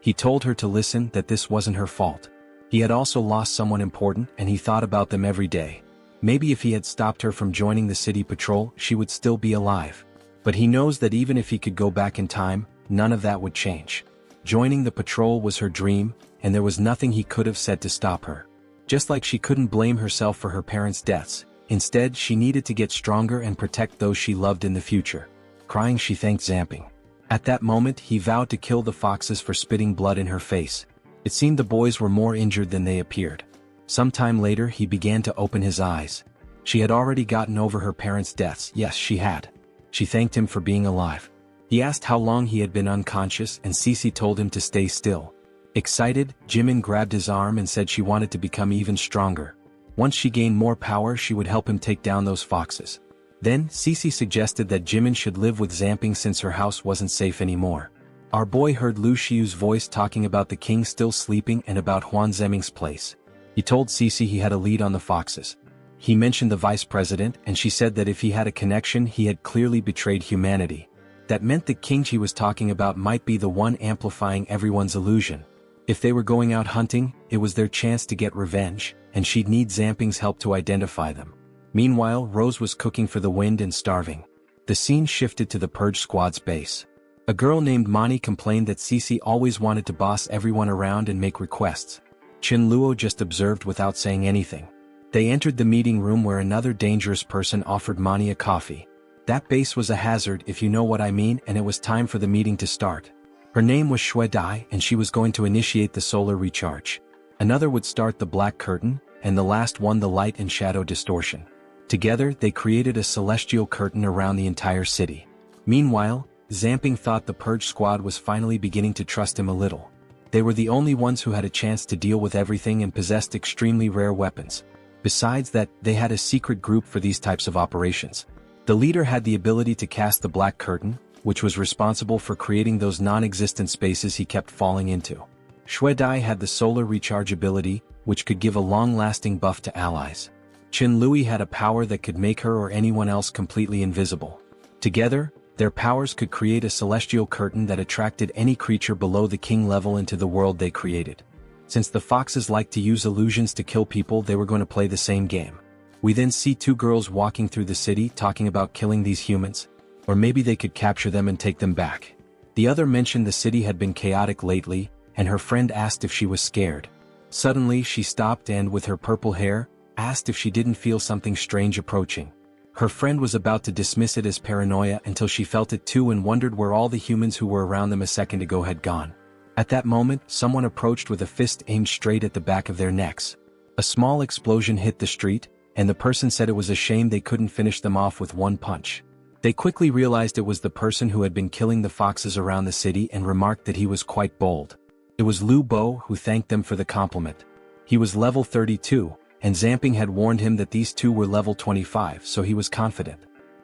He told her to listen, that this wasn't her fault. He had also lost someone important and he thought about them every day. Maybe if he had stopped her from joining the city patrol, she would still be alive. But he knows that even if he could go back in time, none of that would change. Joining the patrol was her dream, and there was nothing he could have said to stop her. Just like she couldn't blame herself for her parents' deaths, instead she needed to get stronger and protect those she loved in the future. Crying, she thanked Zhang Ping. At that moment, he vowed to kill the foxes for spitting blood in her face. It seemed the boys were more injured than they appeared. Sometime later, he began to open his eyes. She had already gotten over her parents' deaths. Yes, she had. She thanked him for being alive. He asked how long he had been unconscious, and Cece told him to stay still. Excited, Jimin grabbed his arm and said she wanted to become even stronger. Once she gained more power, she would help him take down those foxes. Then, Cece suggested that Jimin should live with Zhang Ping since her house wasn't safe anymore. Our boy heard Lu Xiu's voice talking about the king still sleeping and about Huan Zheming's place. He told Cece he had a lead on the foxes. He mentioned the vice president, and she said that if he had a connection, he had clearly betrayed humanity. That meant the king she was talking about might be the one amplifying everyone's illusion. If they were going out hunting, it was their chance to get revenge, and she'd need Zhang Ping's help to identify them. Meanwhile, Rose was cooking for the wind and starving. The scene shifted to the Purge Squad's base. A girl named Mani complained that Cece always wanted to boss everyone around and make requests. Chen Luo just observed without saying anything. They entered the meeting room where another dangerous person offered Mani a coffee. That base was a hazard, if you know what I mean, and it was time for the meeting to start. Her name was Shui Dai, and she was going to initiate the solar recharge. Another would start the black curtain, and the last one the light and shadow distortion. Together, they created a celestial curtain around the entire city. Meanwhile, Zhang Ping thought the Purge Squad was finally beginning to trust him a little. They were the only ones who had a chance to deal with everything and possessed extremely rare weapons. Besides that, they had a secret group for these types of operations. The leader had the ability to cast the Black Curtain, which was responsible for creating those non-existent spaces he kept falling into. Shui Dai had the solar recharge ability, which could give a long-lasting buff to allies. Qin Lui had a power that could make her or anyone else completely invisible. Together, their powers could create a celestial curtain that attracted any creature below the king level into the world they created. Since the foxes liked to use illusions to kill people, they were going to play the same game. We then see two girls walking through the city talking about killing these humans, or maybe they could capture them and take them back. The other mentioned the city had been chaotic lately, and her friend asked if she was scared. Suddenly she stopped and, with her purple hair, asked if she didn't feel something strange approaching. Her friend was about to dismiss it as paranoia until she felt it too and wondered where all the humans who were around them a second ago had gone. At that moment, someone approached with a fist aimed straight at the back of their necks. A small explosion hit the street, and the person said it was a shame they couldn't finish them off with one punch. They quickly realized it was the person who had been killing the foxes around the city and remarked that he was quite bold. It was Lu Bo who thanked them for the compliment. He was level 32, and Zhang Ping had warned him that these two were level 25, so he was confident.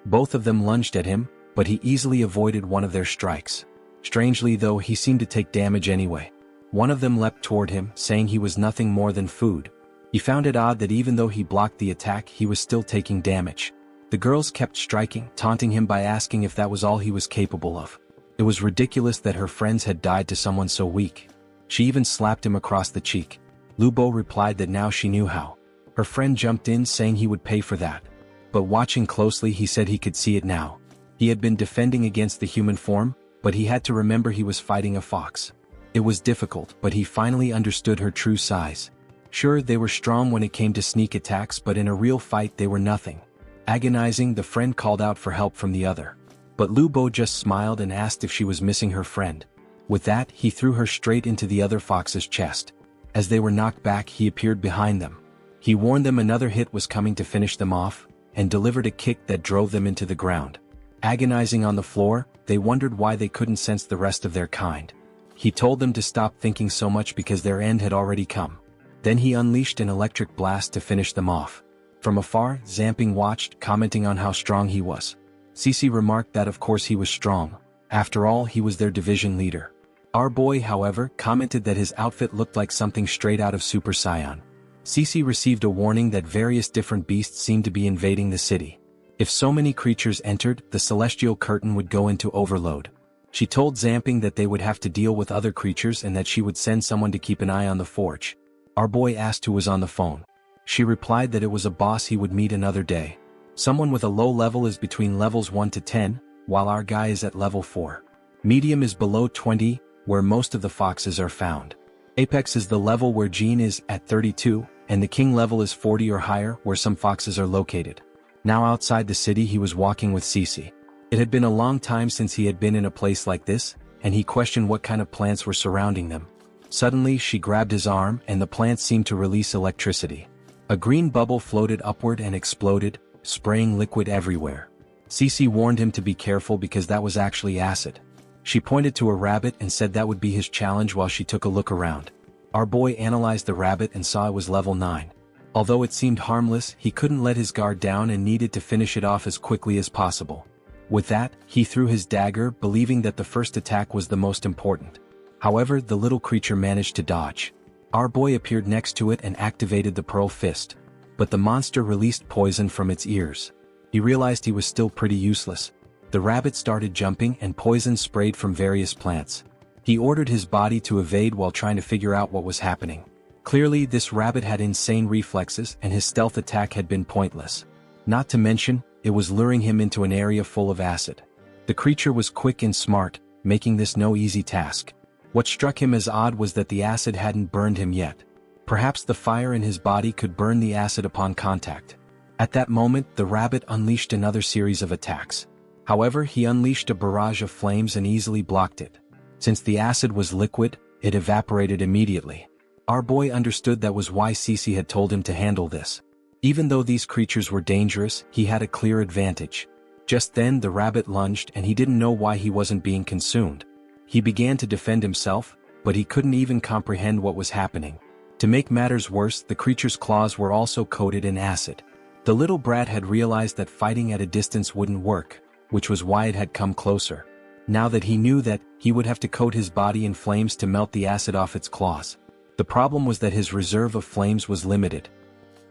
Both of them lunged at him, but he easily avoided one of their strikes. Strangely though, he seemed to take damage anyway. One of them leapt toward him, saying he was nothing more than food. He found it odd that even though he blocked the attack, he was still taking damage. The girls kept striking, taunting him by asking if that was all he was capable of. It was ridiculous that her friends had died to someone so weak. She even slapped him across the cheek. Lu Bo replied that now she knew how. Her friend jumped in saying he would pay for that. But watching closely, he said he could see it now. He had been defending against the human form, but he had to remember he was fighting a fox. It was difficult, but he finally understood her true size. Sure, they were strong when it came to sneak attacks, but in a real fight they were nothing. Agonizing, the friend called out for help from the other. But Lu Bo just smiled and asked if she was missing her friend. With that, he threw her straight into the other fox's chest. As they were knocked back, he appeared behind them. He warned them another hit was coming to finish them off, and delivered a kick that drove them into the ground. Agonizing on the floor, they wondered why they couldn't sense the rest of their kind. He told them to stop thinking so much because their end had already come. Then he unleashed an electric blast to finish them off. From afar, Zhang Ping watched, commenting on how strong he was. Cici remarked that of course he was strong. After all, he was their division leader. Our boy, however, commented that his outfit looked like something straight out of Super Saiyan. Cici received a warning that various different beasts seemed to be invading the city. If so many creatures entered, the celestial curtain would go into overload. She told Zhang Ping that they would have to deal with other creatures and that she would send someone to keep an eye on the forge. Our boy asked who was on the phone. She replied that it was a boss he would meet another day. Someone with a low level is between levels 1 to 10, while our guy is at level 4. Medium is below 20, where most of the foxes are found. Apex is the level where Jean is, at 32, and the king level is 40 or higher, where some foxes are located. Now outside the city, he was walking with Cici. It had been a long time since he had been in a place like this, and he questioned what kind of plants were surrounding them. Suddenly, she grabbed his arm, and the plants seemed to release electricity. A green bubble floated upward and exploded, spraying liquid everywhere. Cici warned him to be careful because that was actually acid. She pointed to a rabbit and said that would be his challenge while she took a look around. Our boy analyzed the rabbit and saw it was level 9. Although it seemed harmless, he couldn't let his guard down and needed to finish it off as quickly as possible. With that, he threw his dagger, believing that the first attack was the most important. However, the little creature managed to dodge. Our boy appeared next to it and activated the pearl fist. But the monster released poison from its ears. He realized he was still pretty useless. The rabbit started jumping and poison sprayed from various plants. He ordered his body to evade while trying to figure out what was happening. Clearly, this rabbit had insane reflexes and his stealth attack had been pointless. Not to mention, it was luring him into an area full of acid. The creature was quick and smart, making this no easy task. What struck him as odd was that the acid hadn't burned him yet. Perhaps the fire in his body could burn the acid upon contact. At that moment, the rabbit unleashed another series of attacks. However, he unleashed a barrage of flames and easily blocked it. Since the acid was liquid, it evaporated immediately. Our boy understood that was why Cici had told him to handle this. Even though these creatures were dangerous, he had a clear advantage. Just then the rabbit lunged and he didn't know why he wasn't being consumed. He began to defend himself, but he couldn't even comprehend what was happening. To make matters worse, the creature's claws were also coated in acid. The little brat had realized that fighting at a distance wouldn't work, which was why it had come closer. Now that he knew that, he would have to coat his body in flames to melt the acid off its claws. The problem was that his reserve of flames was limited.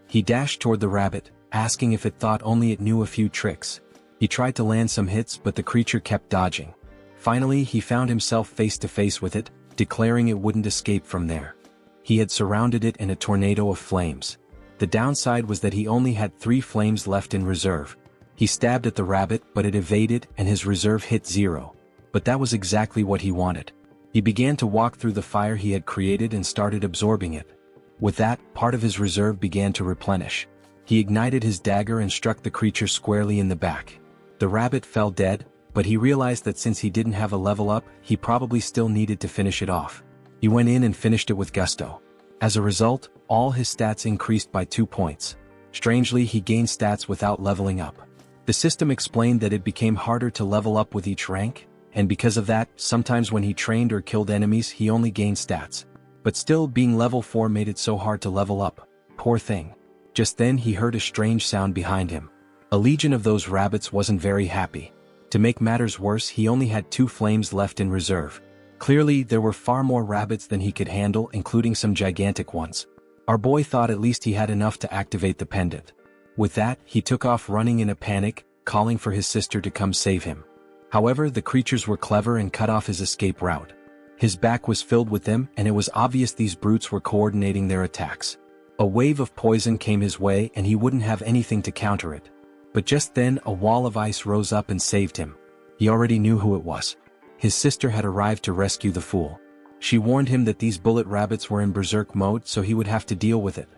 He dashed toward the rabbit, asking if it thought only it knew a few tricks. He tried to land some hits, but the creature kept dodging. Finally, he found himself face to face with it, declaring it wouldn't escape from there. He had surrounded it in a tornado of flames. The downside was that he only had 3 flames left in reserve. He stabbed at the rabbit, but it evaded and his reserve hit 0. But that was exactly what he wanted. He began to walk through the fire he had created and started absorbing it. With that, part of his reserve began to replenish. He ignited his dagger and struck the creature squarely in the back. The rabbit fell dead, but he realized that since he didn't have a level up, he probably still needed to finish it off. He went in and finished it with gusto. As a result, all his stats increased by 2 points. Strangely, he gained stats without leveling up. The system explained that it became harder to level up with each rank, and because of that, sometimes when he trained or killed enemies he only gained stats. But still, being level 4 made it so hard to level up. Poor thing. Just then he heard a strange sound behind him. A legion of those rabbits wasn't very happy. To make matters worse, he only had 2 flames left in reserve. Clearly, there were far more rabbits than he could handle, including some gigantic ones. Our boy thought at least he had enough to activate the pendant. With that, he took off running in a panic, calling for his sister to come save him. However, the creatures were clever and cut off his escape route. His back was filled with them, and it was obvious these brutes were coordinating their attacks. A wave of poison came his way and he wouldn't have anything to counter it. But just then, a wall of ice rose up and saved him. He already knew who it was. His sister had arrived to rescue the fool. She warned him that these bullet rabbits were in berserk mode, so he would have to deal with it.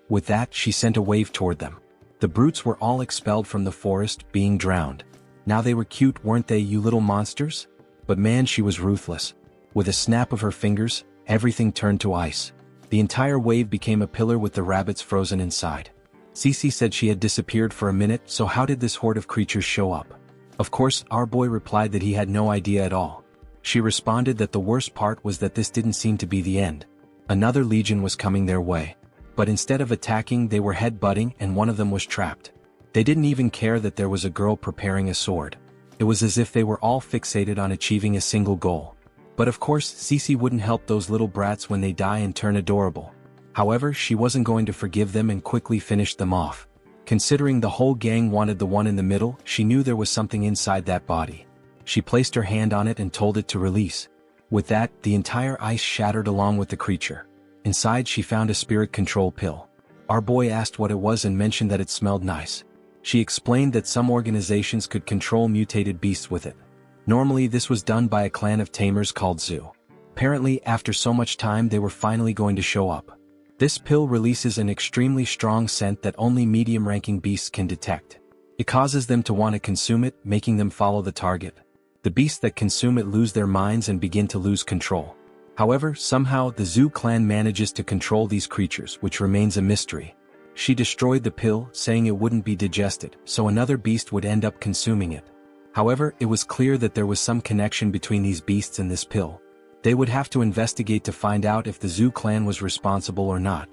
With that, she sent a wave toward them. The brutes were all expelled from the forest, being drowned. Now they were cute, weren't they, you little monsters? But man, she was ruthless. With a snap of her fingers, everything turned to ice. The entire wave became a pillar with the rabbits frozen inside. Cece said she had disappeared for a minute, so how did this horde of creatures show up? Of course, our boy replied that he had no idea at all. She responded that the worst part was that this didn't seem to be the end. Another legion was coming their way. But instead of attacking, they were head-butting and one of them was trapped. They didn't even care that there was a girl preparing a sword. It was as if they were all fixated on achieving a single goal. But of course, Cece wouldn't help those little brats when they die and turn adorable. However, she wasn't going to forgive them and quickly finished them off. Considering the whole gang wanted the one in the middle, she knew there was something inside that body. She placed her hand on it and told it to release. With that, the entire ice shattered along with the creature. Inside, she found a spirit control pill. Our boy asked what it was and mentioned that it smelled nice. She explained that some organizations could control mutated beasts with it. Normally this was done by a clan of tamers called Zoo. Apparently, after so much time they were finally going to show up. This pill releases an extremely strong scent that only medium-ranking beasts can detect. It causes them to want to consume it, making them follow the target. The beasts that consume it lose their minds and begin to lose control. However, somehow the Zoo clan manages to control these creatures, which remains a mystery. She destroyed the pill, saying it wouldn't be digested, so another beast would end up consuming it. However, it was clear that there was some connection between these beasts and this pill. They would have to investigate to find out if the Zoo clan was responsible or not.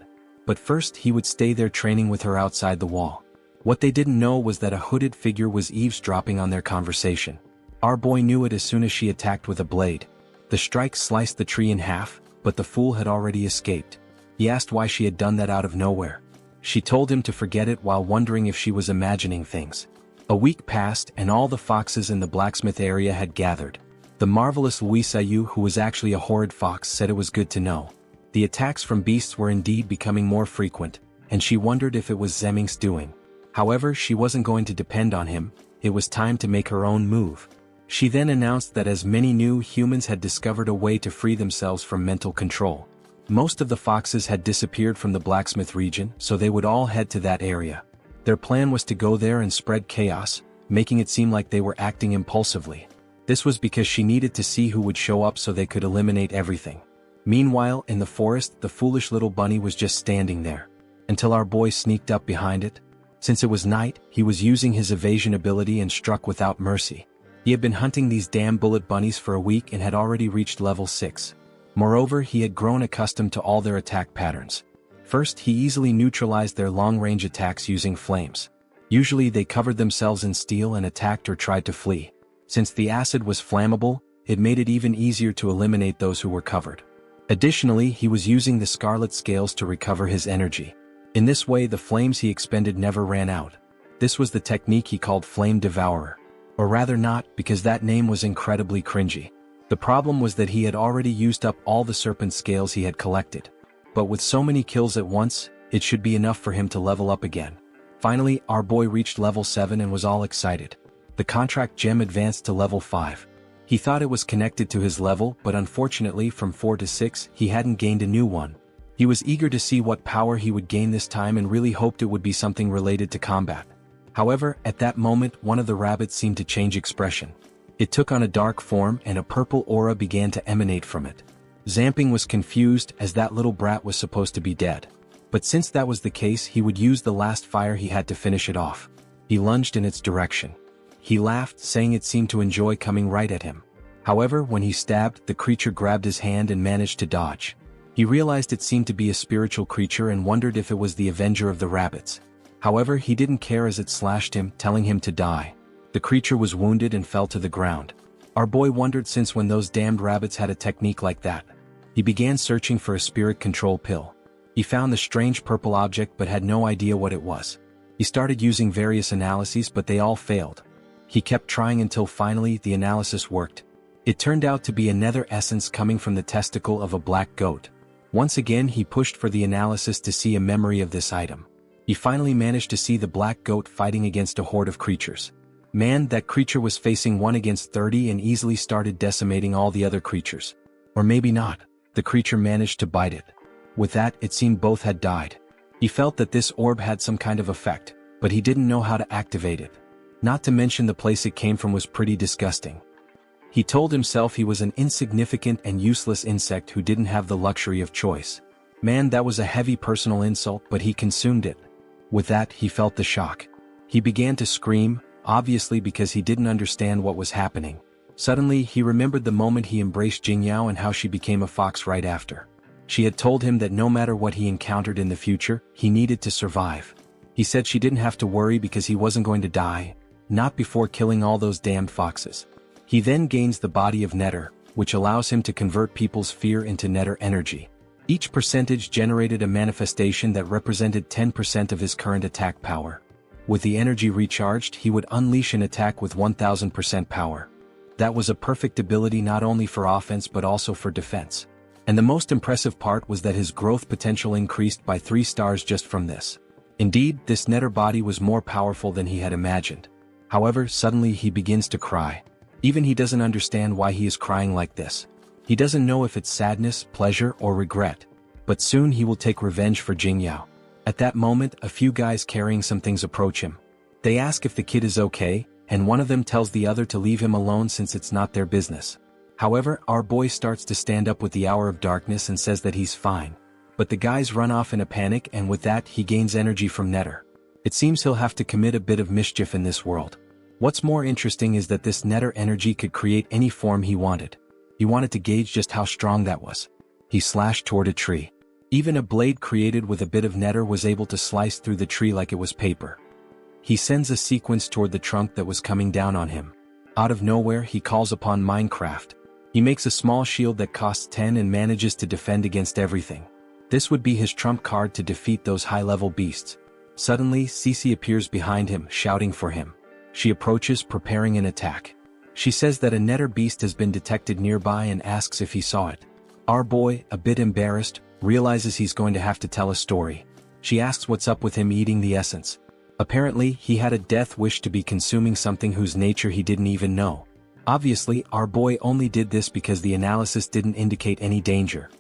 But first he would stay there training with her outside the wall. What they didn't know was that a hooded figure was eavesdropping on their conversation. Our boy knew it as soon as she attacked with a blade. The strike sliced the tree in half, but the fool had already escaped. He asked why she had done that out of nowhere. She told him to forget it while wondering if she was imagining things. A week passed and all the foxes in the blacksmith area had gathered. The marvelous Luisayu, who was actually a horrid fox, said it was good to know. The attacks from beasts were indeed becoming more frequent, and she wondered if it was Zemming's doing. However, she wasn't going to depend on him. It was time to make her own move. She then announced that as many new humans had discovered a way to free themselves from mental control. Most of the foxes had disappeared from the blacksmith region, so they would all head to that area. Their plan was to go there and spread chaos, making it seem like they were acting impulsively. This was because she needed to see who would show up so they could eliminate everything. Meanwhile, in the forest, the foolish little bunny was just standing there. Until our boy sneaked up behind it. Since it was night, he was using his evasion ability and struck without mercy. He had been hunting these damn bullet bunnies for a week and had already reached level 6. Moreover, he had grown accustomed to all their attack patterns. First, he easily neutralized their long-range attacks using flames. Usually they covered themselves in steel and attacked or tried to flee. Since the acid was flammable, it made it even easier to eliminate those who were covered. Additionally, he was using the scarlet scales to recover his energy. In this way, the flames he expended never ran out. This was the technique he called Flame Devourer. Or rather not, because that name was incredibly cringy. The problem was that he had already used up all the serpent scales he had collected. But with so many kills at once, it should be enough for him to level up again. Finally, our boy reached level 7 and was all excited. The contract gem advanced to level 5. He thought it was connected to his level, but unfortunately from 4 to 6 he hadn't gained a new one. He was eager to see what power he would gain this time and really hoped it would be something related to combat. However, at that moment one of the rabbits seemed to change expression. It took on a dark form and a purple aura began to emanate from it. Zhang Ping was confused as that little brat was supposed to be dead. But since that was the case, he would use the last fire he had to finish it off. He lunged in its direction. He laughed, saying it seemed to enjoy coming right at him. However, when he stabbed, the creature grabbed his hand and managed to dodge. He realized it seemed to be a spiritual creature and wondered if it was the avenger of the rabbits. However, he didn't care as it slashed him, telling him to die. The creature was wounded and fell to the ground. Our boy wondered since when those damned rabbits had a technique like that. He began searching for a spirit control pill. He found the strange purple object but had no idea what it was. He started using various analyses but they all failed. He kept trying until finally the analysis worked. It turned out to be a nether essence coming from the testicle of a black goat. Once again he pushed for the analysis to see a memory of this item. He finally managed to see the black goat fighting against a horde of creatures. Man, that creature was facing 1 against 30 and easily started decimating all the other creatures. Or maybe not. The creature managed to bite it. With that, it seemed both had died. He felt that this orb had some kind of effect, but he didn't know how to activate it. Not to mention the place it came from was pretty disgusting. He told himself he was an insignificant and useless insect who didn't have the luxury of choice. Man, that was a heavy personal insult, but he consumed it. With that, he felt the shock. He began to scream, obviously because he didn't understand what was happening. Suddenly, he remembered the moment he embraced Jingyao and how she became a fox right after. She had told him that no matter what he encountered in the future, he needed to survive. He said she didn't have to worry because he wasn't going to die, not before killing all those damned foxes. He then gains the body of Nether, which allows him to convert people's fear into Nether energy. Each percentage generated a manifestation that represented 10% of his current attack power. With the energy recharged, he would unleash an attack with 1000% power. That was a perfect ability not only for offense but also for defense. And the most impressive part was that his growth potential increased by 3 stars just from this. Indeed, this Nether body was more powerful than he had imagined. However, suddenly he begins to cry. Even he doesn't understand why he is crying like this. He doesn't know if it's sadness, pleasure, or regret. But soon he will take revenge for Jingyao. At that moment, a few guys carrying some things approach him. They ask if the kid is okay, and one of them tells the other to leave him alone since it's not their business. However, our boy starts to stand up with the hour of darkness and says that he's fine. But the guys run off in a panic, and with that he gains energy from Nether. It seems he'll have to commit a bit of mischief in this world. What's more interesting is that this Nether energy could create any form he wanted. He wanted to gauge just how strong that was. He slashed toward a tree. Even a blade created with a bit of Nether was able to slice through the tree like it was paper. He sends a sequence toward the trunk that was coming down on him. Out of nowhere, he calls upon Minecraft. He makes a small shield that costs 10 and manages to defend against everything. This would be his trump card to defeat those high-level beasts. Suddenly, Cece appears behind him, shouting for him. She approaches, preparing an attack. She says that a Nether beast has been detected nearby and asks if he saw it. Our boy, a bit embarrassed, realizes he's going to have to tell a story. She asks what's up with him eating the essence. Apparently, he had a death wish to be consuming something whose nature he didn't even know. Obviously, our boy only did this because the analysis didn't indicate any danger.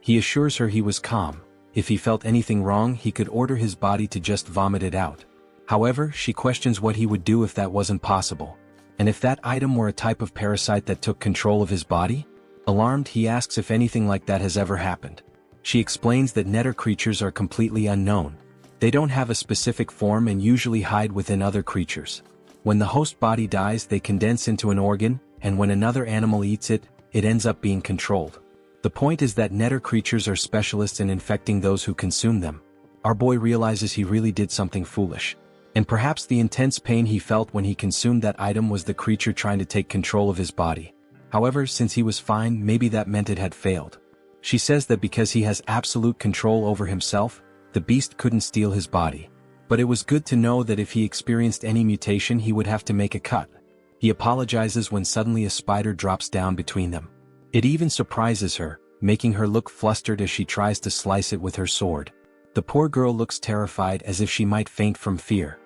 He assures her he was calm. If he felt anything wrong, he could order his body to just vomit it out. However, she questions what he would do if that wasn't possible. And if that item were a type of parasite that took control of his body? Alarmed, he asks if anything like that has ever happened. She explains that Nether creatures are completely unknown. They don't have a specific form and usually hide within other creatures. When the host body dies, they condense into an organ, and when another animal eats it, it ends up being controlled. The point is that nether creatures are specialists in infecting those who consume them. Our boy realizes he really did something foolish. And perhaps the intense pain he felt when he consumed that item was the creature trying to take control of his body. However, since he was fine, maybe that meant it had failed. She says that because he has absolute control over himself, the beast couldn't steal his body. But it was good to know that if he experienced any mutation he would have to make a cut. He apologizes when suddenly a spider drops down between them. It even surprises her, making her look flustered as she tries to slice it with her sword. The poor girl looks terrified as if she might faint from fear.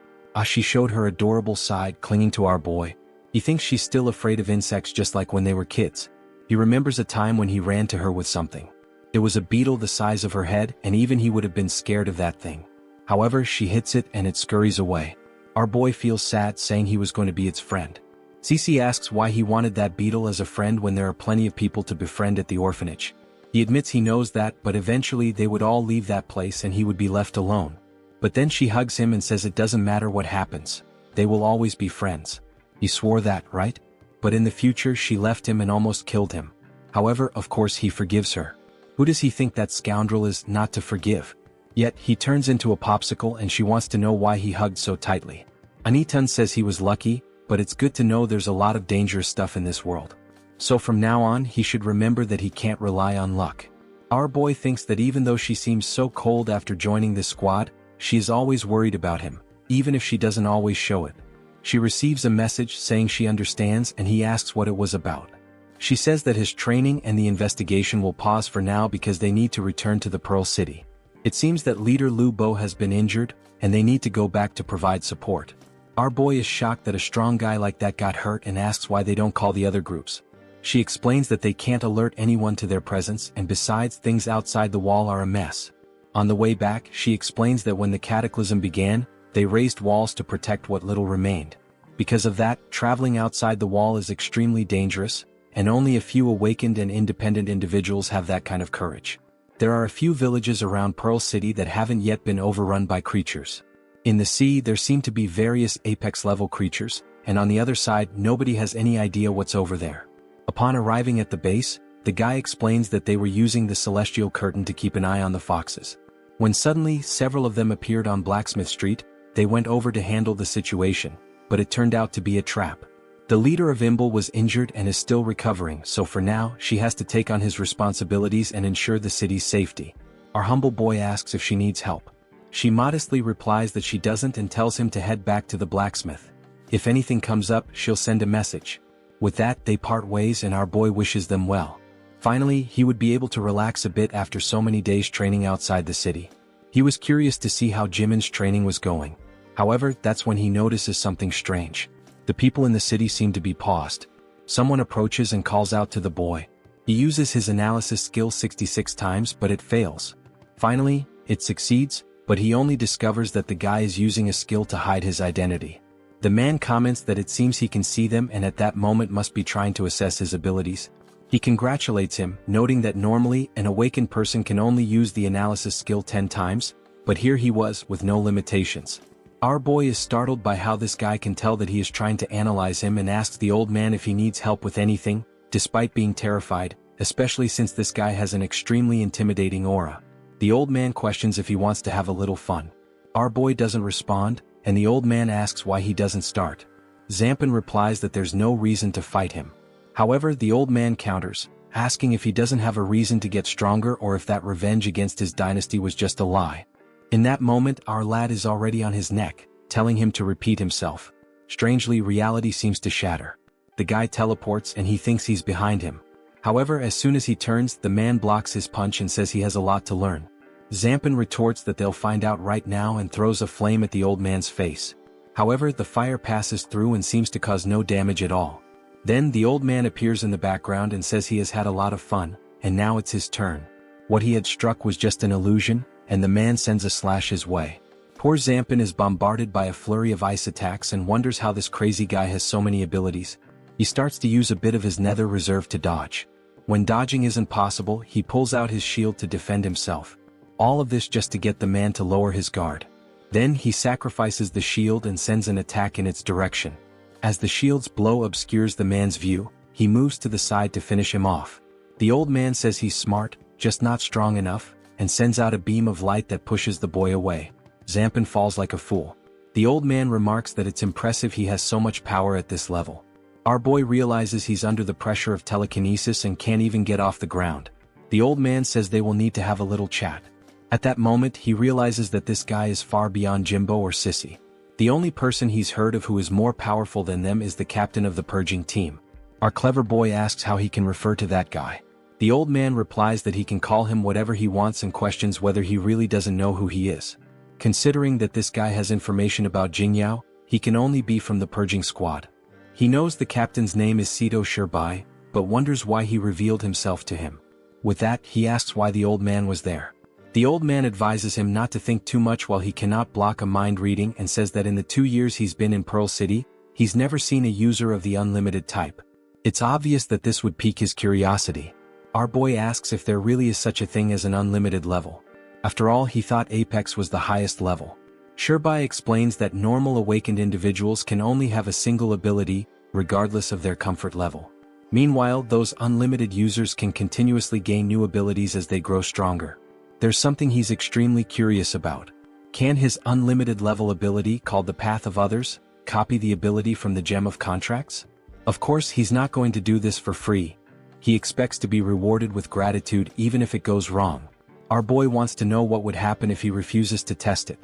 She showed her adorable side clinging to our boy. He thinks she's still afraid of insects just like when they were kids. He remembers a time when he ran to her with something. It was a beetle the size of her head, and even he would have been scared of that thing. However, she hits it and it scurries away. Our boy feels sad, saying he was going to be its friend. Cece asks why he wanted that beetle as a friend when there are plenty of people to befriend at the orphanage. He admits he knows that, but eventually they would all leave that place and he would be left alone. But then she hugs him and says it doesn't matter what happens. They will always be friends. He swore that, right? But in the future she left him and almost killed him. However, of course he forgives her. Who does he think that scoundrel is not to forgive? Yet, he turns into a popsicle and she wants to know why he hugged so tightly. Anitun says he was lucky, but it's good to know there's a lot of dangerous stuff in this world. So from now on he should remember that he can't rely on luck. Our boy thinks that even though she seems so cold after joining this squad, she is always worried about him, even if she doesn't always show it. She receives a message saying she understands and he asks what it was about. She says that his training and the investigation will pause for now because they need to return to the Pearl City. It seems that leader Lu Bo has been injured, and they need to go back to provide support. Our boy is shocked that a strong guy like that got hurt and asks why they don't call the other groups. She explains that they can't alert anyone to their presence, and besides, things outside the wall are a mess. On the way back, she explains that when the cataclysm began, they raised walls to protect what little remained. Because of that, traveling outside the wall is extremely dangerous, and only a few awakened and independent individuals have that kind of courage. There are a few villages around Pearl City that haven't yet been overrun by creatures. In the sea there seem to be various apex-level creatures, and on the other side nobody has any idea what's over there. Upon arriving at the base, the guy explains that they were using the celestial curtain to keep an eye on the foxes. When suddenly several of them appeared on Blacksmith Street, they went over to handle the situation, but it turned out to be a trap. The leader of Imble was injured and is still recovering, so for now, she has to take on his responsibilities and ensure the city's safety. Our humble boy asks if she needs help. She modestly replies that she doesn't and tells him to head back to the blacksmith. If anything comes up, she'll send a message. With that, they part ways and our boy wishes them well. Finally, he would be able to relax a bit after so many days training outside the city. He was curious to see how Jimin's training was going. However, that's when he notices something strange. The people in the city seem to be paused. Someone approaches and calls out to the boy. He uses his analysis skill 66 times but it fails. Finally, it succeeds, but he only discovers that the guy is using a skill to hide his identity. The man comments that it seems he can see them and at that moment must be trying to assess his abilities. He congratulates him, noting that normally an awakened person can only use the analysis skill 10 times, but here he was with no limitations. Our boy is startled by how this guy can tell that he is trying to analyze him and asks the old man if he needs help with anything, despite being terrified, especially since this guy has an extremely intimidating aura. The old man questions if he wants to have a little fun. Our boy doesn't respond, and the old man asks why he doesn't start. Zampin replies that there's no reason to fight him. However, the old man counters, asking if he doesn't have a reason to get stronger or if that revenge against his dynasty was just a lie. In that moment, our lad is already on his neck, telling him to repeat himself. Strangely, reality seems to shatter. The guy teleports and he thinks he's behind him. However, as soon as he turns, the man blocks his punch and says he has a lot to learn. Zampin retorts that they'll find out right now and throws a flame at the old man's face. However, the fire passes through and seems to cause no damage at all. Then the old man appears in the background and says he has had a lot of fun, and now it's his turn. What he had struck was just an illusion, and the man sends a slash his way. Poor Zampin is bombarded by a flurry of ice attacks and wonders how this crazy guy has so many abilities. He starts to use a bit of his nether reserve to dodge. When dodging isn't possible, he pulls out his shield to defend himself. All of this just to get the man to lower his guard. Then he sacrifices the shield and sends an attack in its direction. As the shield's blow obscures the man's view, he moves to the side to finish him off. The old man says he's smart, just not strong enough, and sends out a beam of light that pushes the boy away. Zhang Ping falls like a fool. The old man remarks that it's impressive he has so much power at this level. Our boy realizes he's under the pressure of telekinesis and can't even get off the ground. The old man says they will need to have a little chat. At that moment he realizes that this guy is far beyond Jimbo or Sissy. The only person he's heard of who is more powerful than them is the captain of the Purging team. Our clever boy asks how he can refer to that guy. The old man replies that he can call him whatever he wants and questions whether he really doesn't know who he is. Considering that this guy has information about Jingyao, he can only be from the Purging squad. He knows the captain's name is Sito Shirbai, but wonders why he revealed himself to him. With that, he asks why the old man was there. The old man advises him not to think too much while he cannot block a mind reading and says that in the 2 years he's been in Pearl City, he's never seen a user of the unlimited type. It's obvious that this would pique his curiosity. Our boy asks if there really is such a thing as an unlimited level. After all, he thought Apex was the highest level. Shirbai explains that normal awakened individuals can only have a single ability, regardless of their comfort level. Meanwhile, those unlimited users can continuously gain new abilities as they grow stronger. There's something he's extremely curious about. Can his unlimited level ability, called the Path of Others, copy the ability from the Gem of Contracts? Of course, he's not going to do this for free. He expects to be rewarded with gratitude even if it goes wrong. Our boy wants to know what would happen if he refuses to test it.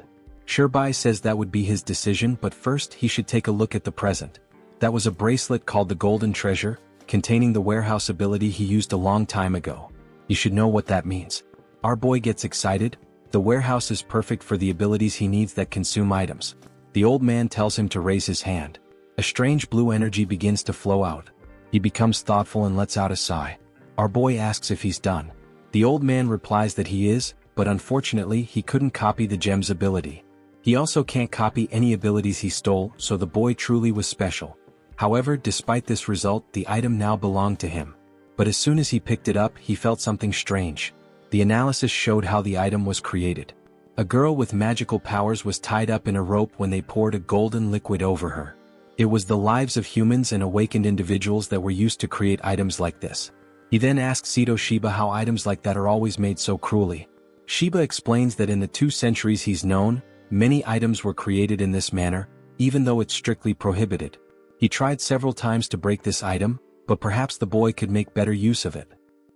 Shirbai says that would be his decision, but first he should take a look at the present. That was a bracelet called the Golden Treasure, containing the warehouse ability he used a long time ago. You should know what that means. Our boy gets excited. The warehouse is perfect for the abilities he needs that consume items. The old man tells him to raise his hand. A strange blue energy begins to flow out. He becomes thoughtful and lets out a sigh. Our boy asks if he's done. The old man replies that he is, but unfortunately he couldn't copy the gem's ability. He also can't copy any abilities he stole, so the boy truly was special. However, despite this result, the item now belonged to him. But as soon as he picked it up, he felt something strange. The analysis showed how the item was created. A girl with magical powers was tied up in a rope when they poured a golden liquid over her. It was the lives of humans and awakened individuals that were used to create items like this. He then asks Sito Shiba how items like that are always made so cruelly. Shiba explains that in the 2 centuries he's known, many items were created in this manner, even though it's strictly prohibited. He tried several times to break this item, but perhaps the boy could make better use of it.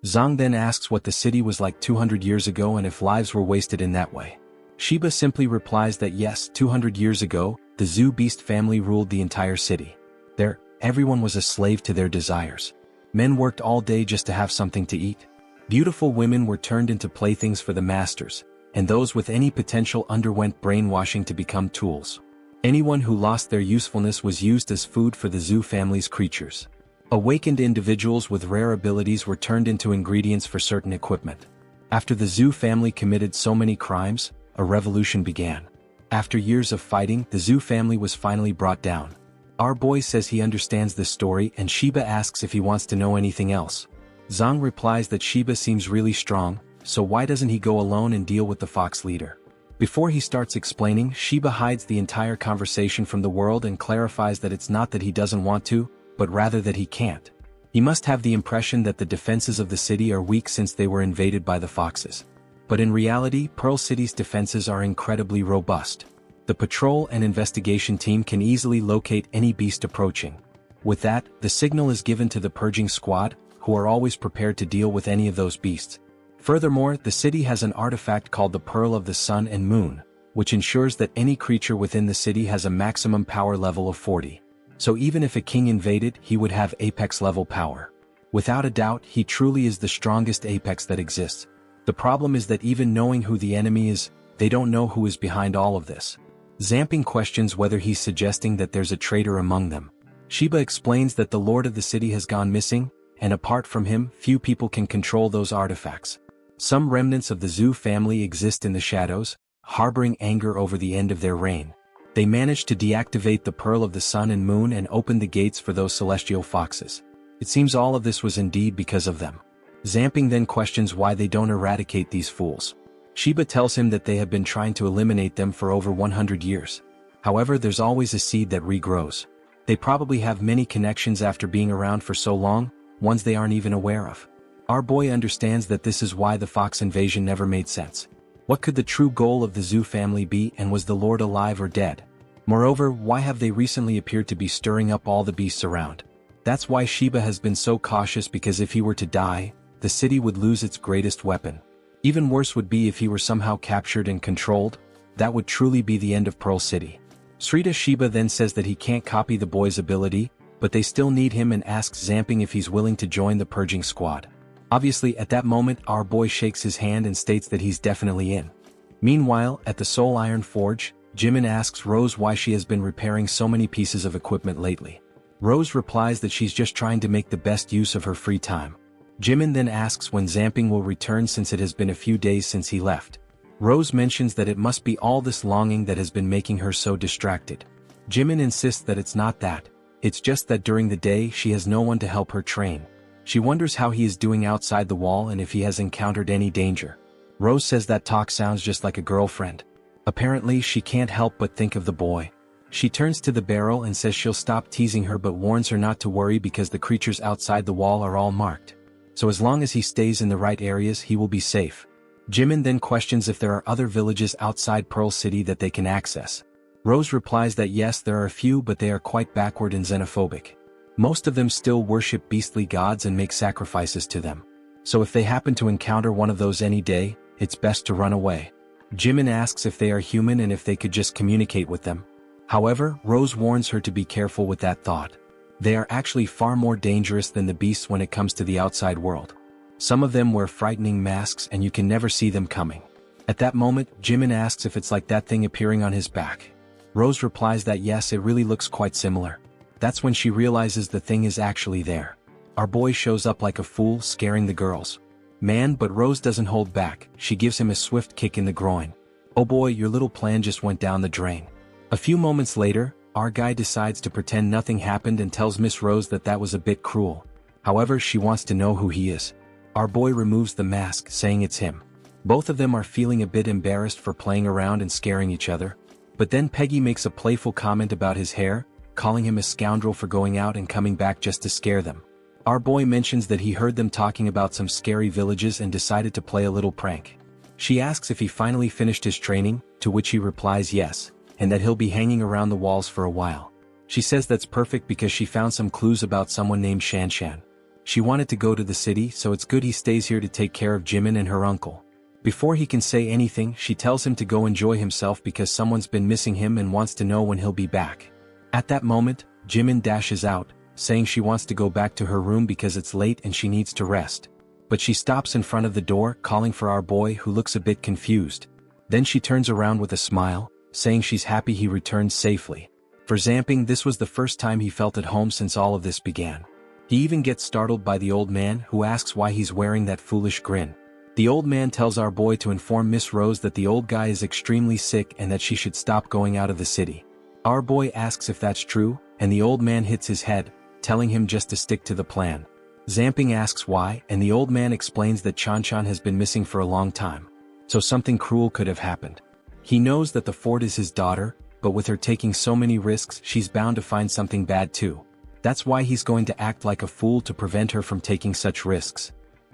Zhang then asks what the city was like 200 years ago and if lives were wasted in that way. Shiba simply replies that yes, 200 years ago, the Zoo Beast family ruled the entire city. There, everyone was a slave to their desires. Men worked all day just to have something to eat. Beautiful women were turned into playthings for the masters, and those with any potential underwent brainwashing to become tools. Anyone who lost their usefulness was used as food for the Zoo family's creatures. Awakened individuals with rare abilities were turned into ingredients for certain equipment. After the Zoo family committed so many crimes, a revolution began. After years of fighting, the Zoo family was finally brought down. Our boy says he understands this story and Shiba asks if he wants to know anything else. Zhang replies that Shiba seems really strong, so why doesn't he go alone and deal with the fox leader? Before he starts explaining, Shiba hides the entire conversation from the world and clarifies that it's not that he doesn't want to, but rather that he can't. He must have the impression that the defenses of the city are weak since they were invaded by the foxes. But in reality, Pearl City's defenses are incredibly robust. The patrol and investigation team can easily locate any beast approaching. With that, the signal is given to the Purging squad, who are always prepared to deal with any of those beasts. Furthermore, the city has an artifact called the Pearl of the Sun and Moon, which ensures that any creature within the city has a maximum power level of 40. So even if a king invaded, he would have Apex level power. Without a doubt, he truly is the strongest Apex that exists. The problem is that even knowing who the enemy is, they don't know who is behind all of this. Zhang Ping questions whether he's suggesting that there's a traitor among them. Shiba explains that the lord of the city has gone missing, and apart from him, few people can control those artifacts. Some remnants of the Zhu family exist in the shadows, harboring anger over the end of their reign. They managed to deactivate the Pearl of the Sun and Moon and open the gates for those celestial foxes. It seems all of this was indeed because of them. Zhang Ping then questions why they don't eradicate these fools. Shiba tells him that they have been trying to eliminate them for over 100 years. However, there's always a seed that regrows. They probably have many connections after being around for so long, ones they aren't even aware of. Our boy understands that this is why the fox invasion never made sense. What could the true goal of the Zhu family be, and was the lord alive or dead? Moreover, why have they recently appeared to be stirring up all the beasts around? That's why Shiba has been so cautious, because if he were to die, the city would lose its greatest weapon. Even worse would be if he were somehow captured and controlled. That would truly be the end of Pearl City. Srita Shiba then says that he can't copy the boy's ability, but they still need him, and asks Zhang Ping if he's willing to join the Purging squad. Obviously, at that moment, our boy shakes his hand and states that he's definitely in. Meanwhile, at the Soul Iron Forge, Jimin asks Rose why she has been repairing so many pieces of equipment lately. Rose replies that she's just trying to make the best use of her free time. Jimin then asks when Zhang Ping will return, since it has been a few days since he left. Rose mentions that it must be all this longing that has been making her so distracted. Jimin insists that it's not that, it's just that during the day she has no one to help her train. She wonders how he is doing outside the wall and if he has encountered any danger. Rose says that talk sounds just like a girlfriend. Apparently she can't help but think of the boy. She turns to the barrel and says she'll stop teasing her, but warns her not to worry because the creatures outside the wall are all marked. So as long as he stays in the right areas, he will be safe. Jimin then questions if there are other villages outside Pearl City that they can access. Rose replies that yes, there are a few, but they are quite backward and xenophobic. Most of them still worship beastly gods and make sacrifices to them. So if they happen to encounter one of those any day, it's best to run away. Jimin asks if they are human and if they could just communicate with them. However, Rose warns her to be careful with that thought. They are actually far more dangerous than the beasts when it comes to the outside world. Some of them wear frightening masks and you can never see them coming. At that moment, Jimin asks if it's like that thing appearing on his back. Rose replies that yes, it really looks quite similar. That's when she realizes the thing is actually there. Our boy shows up like a fool, scaring the girls. Man, but Rose doesn't hold back. She gives him a swift kick in the groin. Oh boy, your little plan just went down the drain. A few moments later, our guy decides to pretend nothing happened and tells Miss Rose that that was a bit cruel. However, she wants to know who he is. Our boy removes the mask, saying it's him. Both of them are feeling a bit embarrassed for playing around and scaring each other. But then Peggy makes a playful comment about his hair, calling him a scoundrel for going out and coming back just to scare them. Our boy mentions that he heard them talking about some scary villages and decided to play a little prank. She asks if he finally finished his training, to which he replies yes, and that he'll be hanging around the walls for a while. She says that's perfect because she found some clues about someone named Shanshan. She wanted to go to the city, so it's good he stays here to take care of Jimin and her uncle. Before he can say anything, she tells him to go enjoy himself because someone's been missing him and wants to know when he'll be back. At that moment, Jimin dashes out, saying she wants to go back to her room because it's late and she needs to rest. But she stops in front of the door, calling for our boy, who looks a bit confused. Then she turns around with a smile, saying she's happy he returned safely. For Zhang Ping, this was the first time he felt at home since all of this began. He even gets startled by the old man, who asks why he's wearing that foolish grin. The old man tells our boy to inform Miss Rose that the old guy is extremely sick and that she should stop going out of the city. Our boy asks if that's true, and the old man hits his head, telling him just to stick to the plan. Zhang Ping asks why, and the old man explains that Chan has been missing for a long time. So something cruel could have happened. He knows that the Ford is his daughter, but with her taking so many risks, she's bound to find something bad too. That's why he's going to act like a fool to prevent her from taking such risks.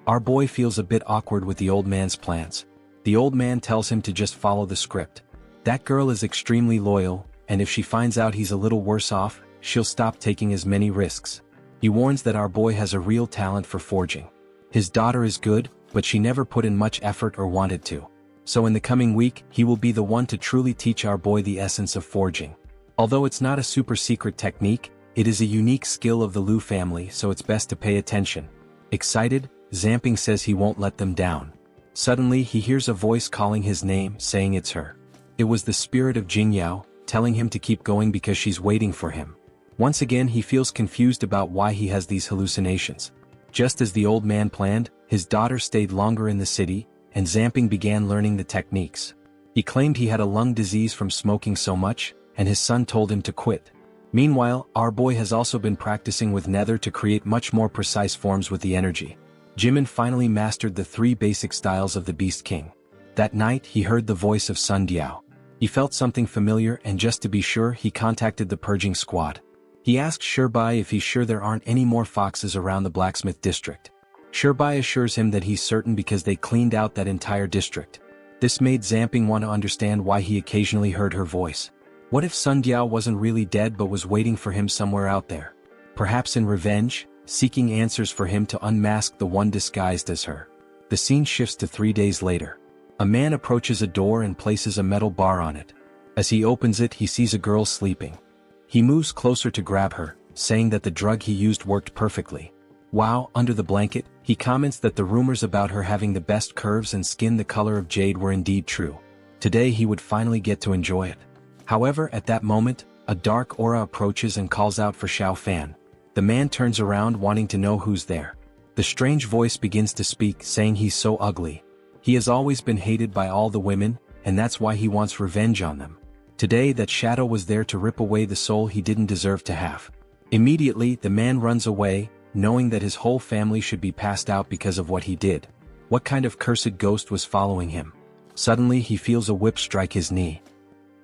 Our boy feels a bit awkward with the old man's plans. The old man tells him to just follow the script. That girl is extremely loyal, and if she finds out he's a little worse off, she'll stop taking as many risks. He warns that our boy has a real talent for forging. His daughter is good, but she never put in much effort or wanted to. So in the coming week, he will be the one to truly teach our boy the essence of forging. Although it's not a super secret technique, it is a unique skill of the Liu family, so it's best to pay attention. Excited, Zhang Ping says he won't let them down. Suddenly he hears a voice calling his name, saying it's her. It was the spirit of Jingyao, telling him to keep going because she's waiting for him. Once again he feels confused about why he has these hallucinations. Just as the old man planned, his daughter stayed longer in the city, and Zhang Ping began learning the techniques. He claimed he had a lung disease from smoking so much, and his son told him to quit. Meanwhile, our boy has also been practicing with Nether to create much more precise forms with the energy. Jimin finally mastered the 3 basic styles of the Beast King. That night he heard the voice of Sun Diao. He felt something familiar, and just to be sure he contacted the Purging squad. He asked Shirbai if he's sure there aren't any more foxes around the blacksmith district. Shirbai assures him that he's certain because they cleaned out that entire district. This made Zhang Ping want to understand why he occasionally heard her voice. What if Sun Diao wasn't really dead but was waiting for him somewhere out there? Perhaps in revenge, seeking answers for him to unmask the one disguised as her. The scene shifts to 3 days later. A man approaches a door and places a metal bar on it. As he opens it, he sees a girl sleeping. He moves closer to grab her, saying that the drug he used worked perfectly. Wow, under the blanket, he comments that the rumors about her having the best curves and skin the color of jade were indeed true. Today he would finally get to enjoy it. However, at that moment, a dark aura approaches and calls out for Xiao Fan. The man turns around wanting to know who's there. The strange voice begins to speak, saying he's so ugly. He has always been hated by all the women, and that's why he wants revenge on them. Today that shadow was there to rip away the soul he didn't deserve to have. Immediately, the man runs away, knowing that his whole family should be passed out because of what he did. What kind of cursed ghost was following him? Suddenly he feels a whip strike his knee.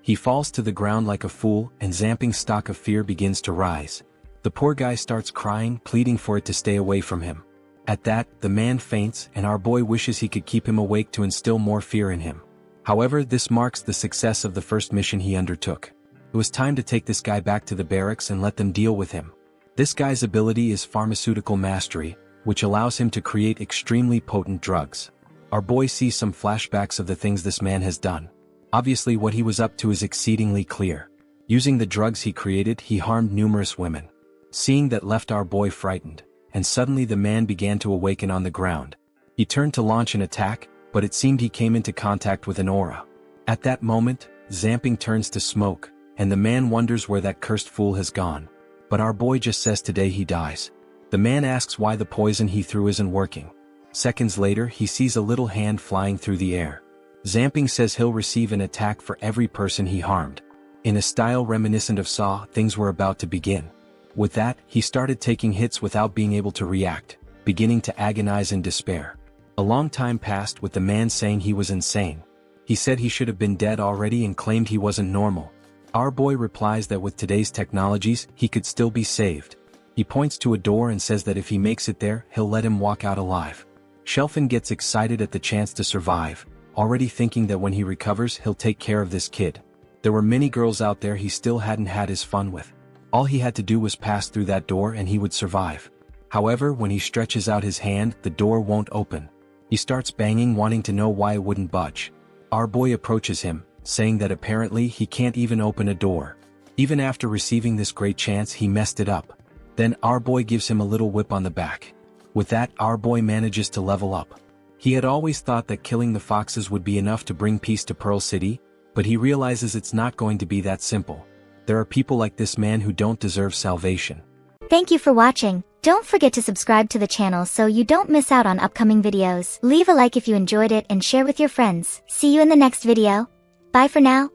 He falls to the ground like a fool, and Zhang Ping's stock of fear begins to rise. The poor guy starts crying, pleading for it to stay away from him. At that, the man faints, and our boy wishes he could keep him awake to instill more fear in him. However, this marks the success of the first mission he undertook. It was time to take this guy back to the barracks and let them deal with him. This guy's ability is pharmaceutical mastery, which allows him to create extremely potent drugs. Our boy sees some flashbacks of the things this man has done. Obviously what he was up to is exceedingly clear. Using the drugs he created, he harmed numerous women. Seeing that left our boy frightened, and suddenly the man began to awaken on the ground. He turned to launch an attack, but it seemed he came into contact with an aura. At that moment, Zhang Ping turns to smoke, and the man wonders where that cursed fool has gone. But our boy just says today he dies. The man asks why the poison he threw isn't working. Seconds later, he sees a little hand flying through the air. Zhang Ping says he'll receive an attack for every person he harmed. In a style reminiscent of Saw, things were about to begin. With that, he started taking hits without being able to react, beginning to agonize in despair. A long time passed with the man saying he was insane. He said he should have been dead already and claimed he wasn't normal. Our boy replies that with today's technologies, he could still be saved. He points to a door and says that if he makes it there, he'll let him walk out alive. Shelfin gets excited at the chance to survive, already thinking that when he recovers he'll take care of this kid. There were many girls out there he still hadn't had his fun with. All he had to do was pass through that door and he would survive. However, when he stretches out his hand, the door won't open. He starts banging, wanting to know why it wouldn't budge. Our boy approaches him, saying that apparently he can't even open a door. Even after receiving this great chance, he messed it up. Then our boy gives him a little whip on the back. With that, our boy manages to level up. He had always thought that killing the foxes would be enough to bring peace to Pearl City, but he realizes it's not going to be that simple. There are people like this man who don't deserve salvation. Thank you for watching. Don't forget to subscribe to the channel so you don't miss out on upcoming videos. Leave a like if you enjoyed it and share with your friends. See you in the next video. Bye for now.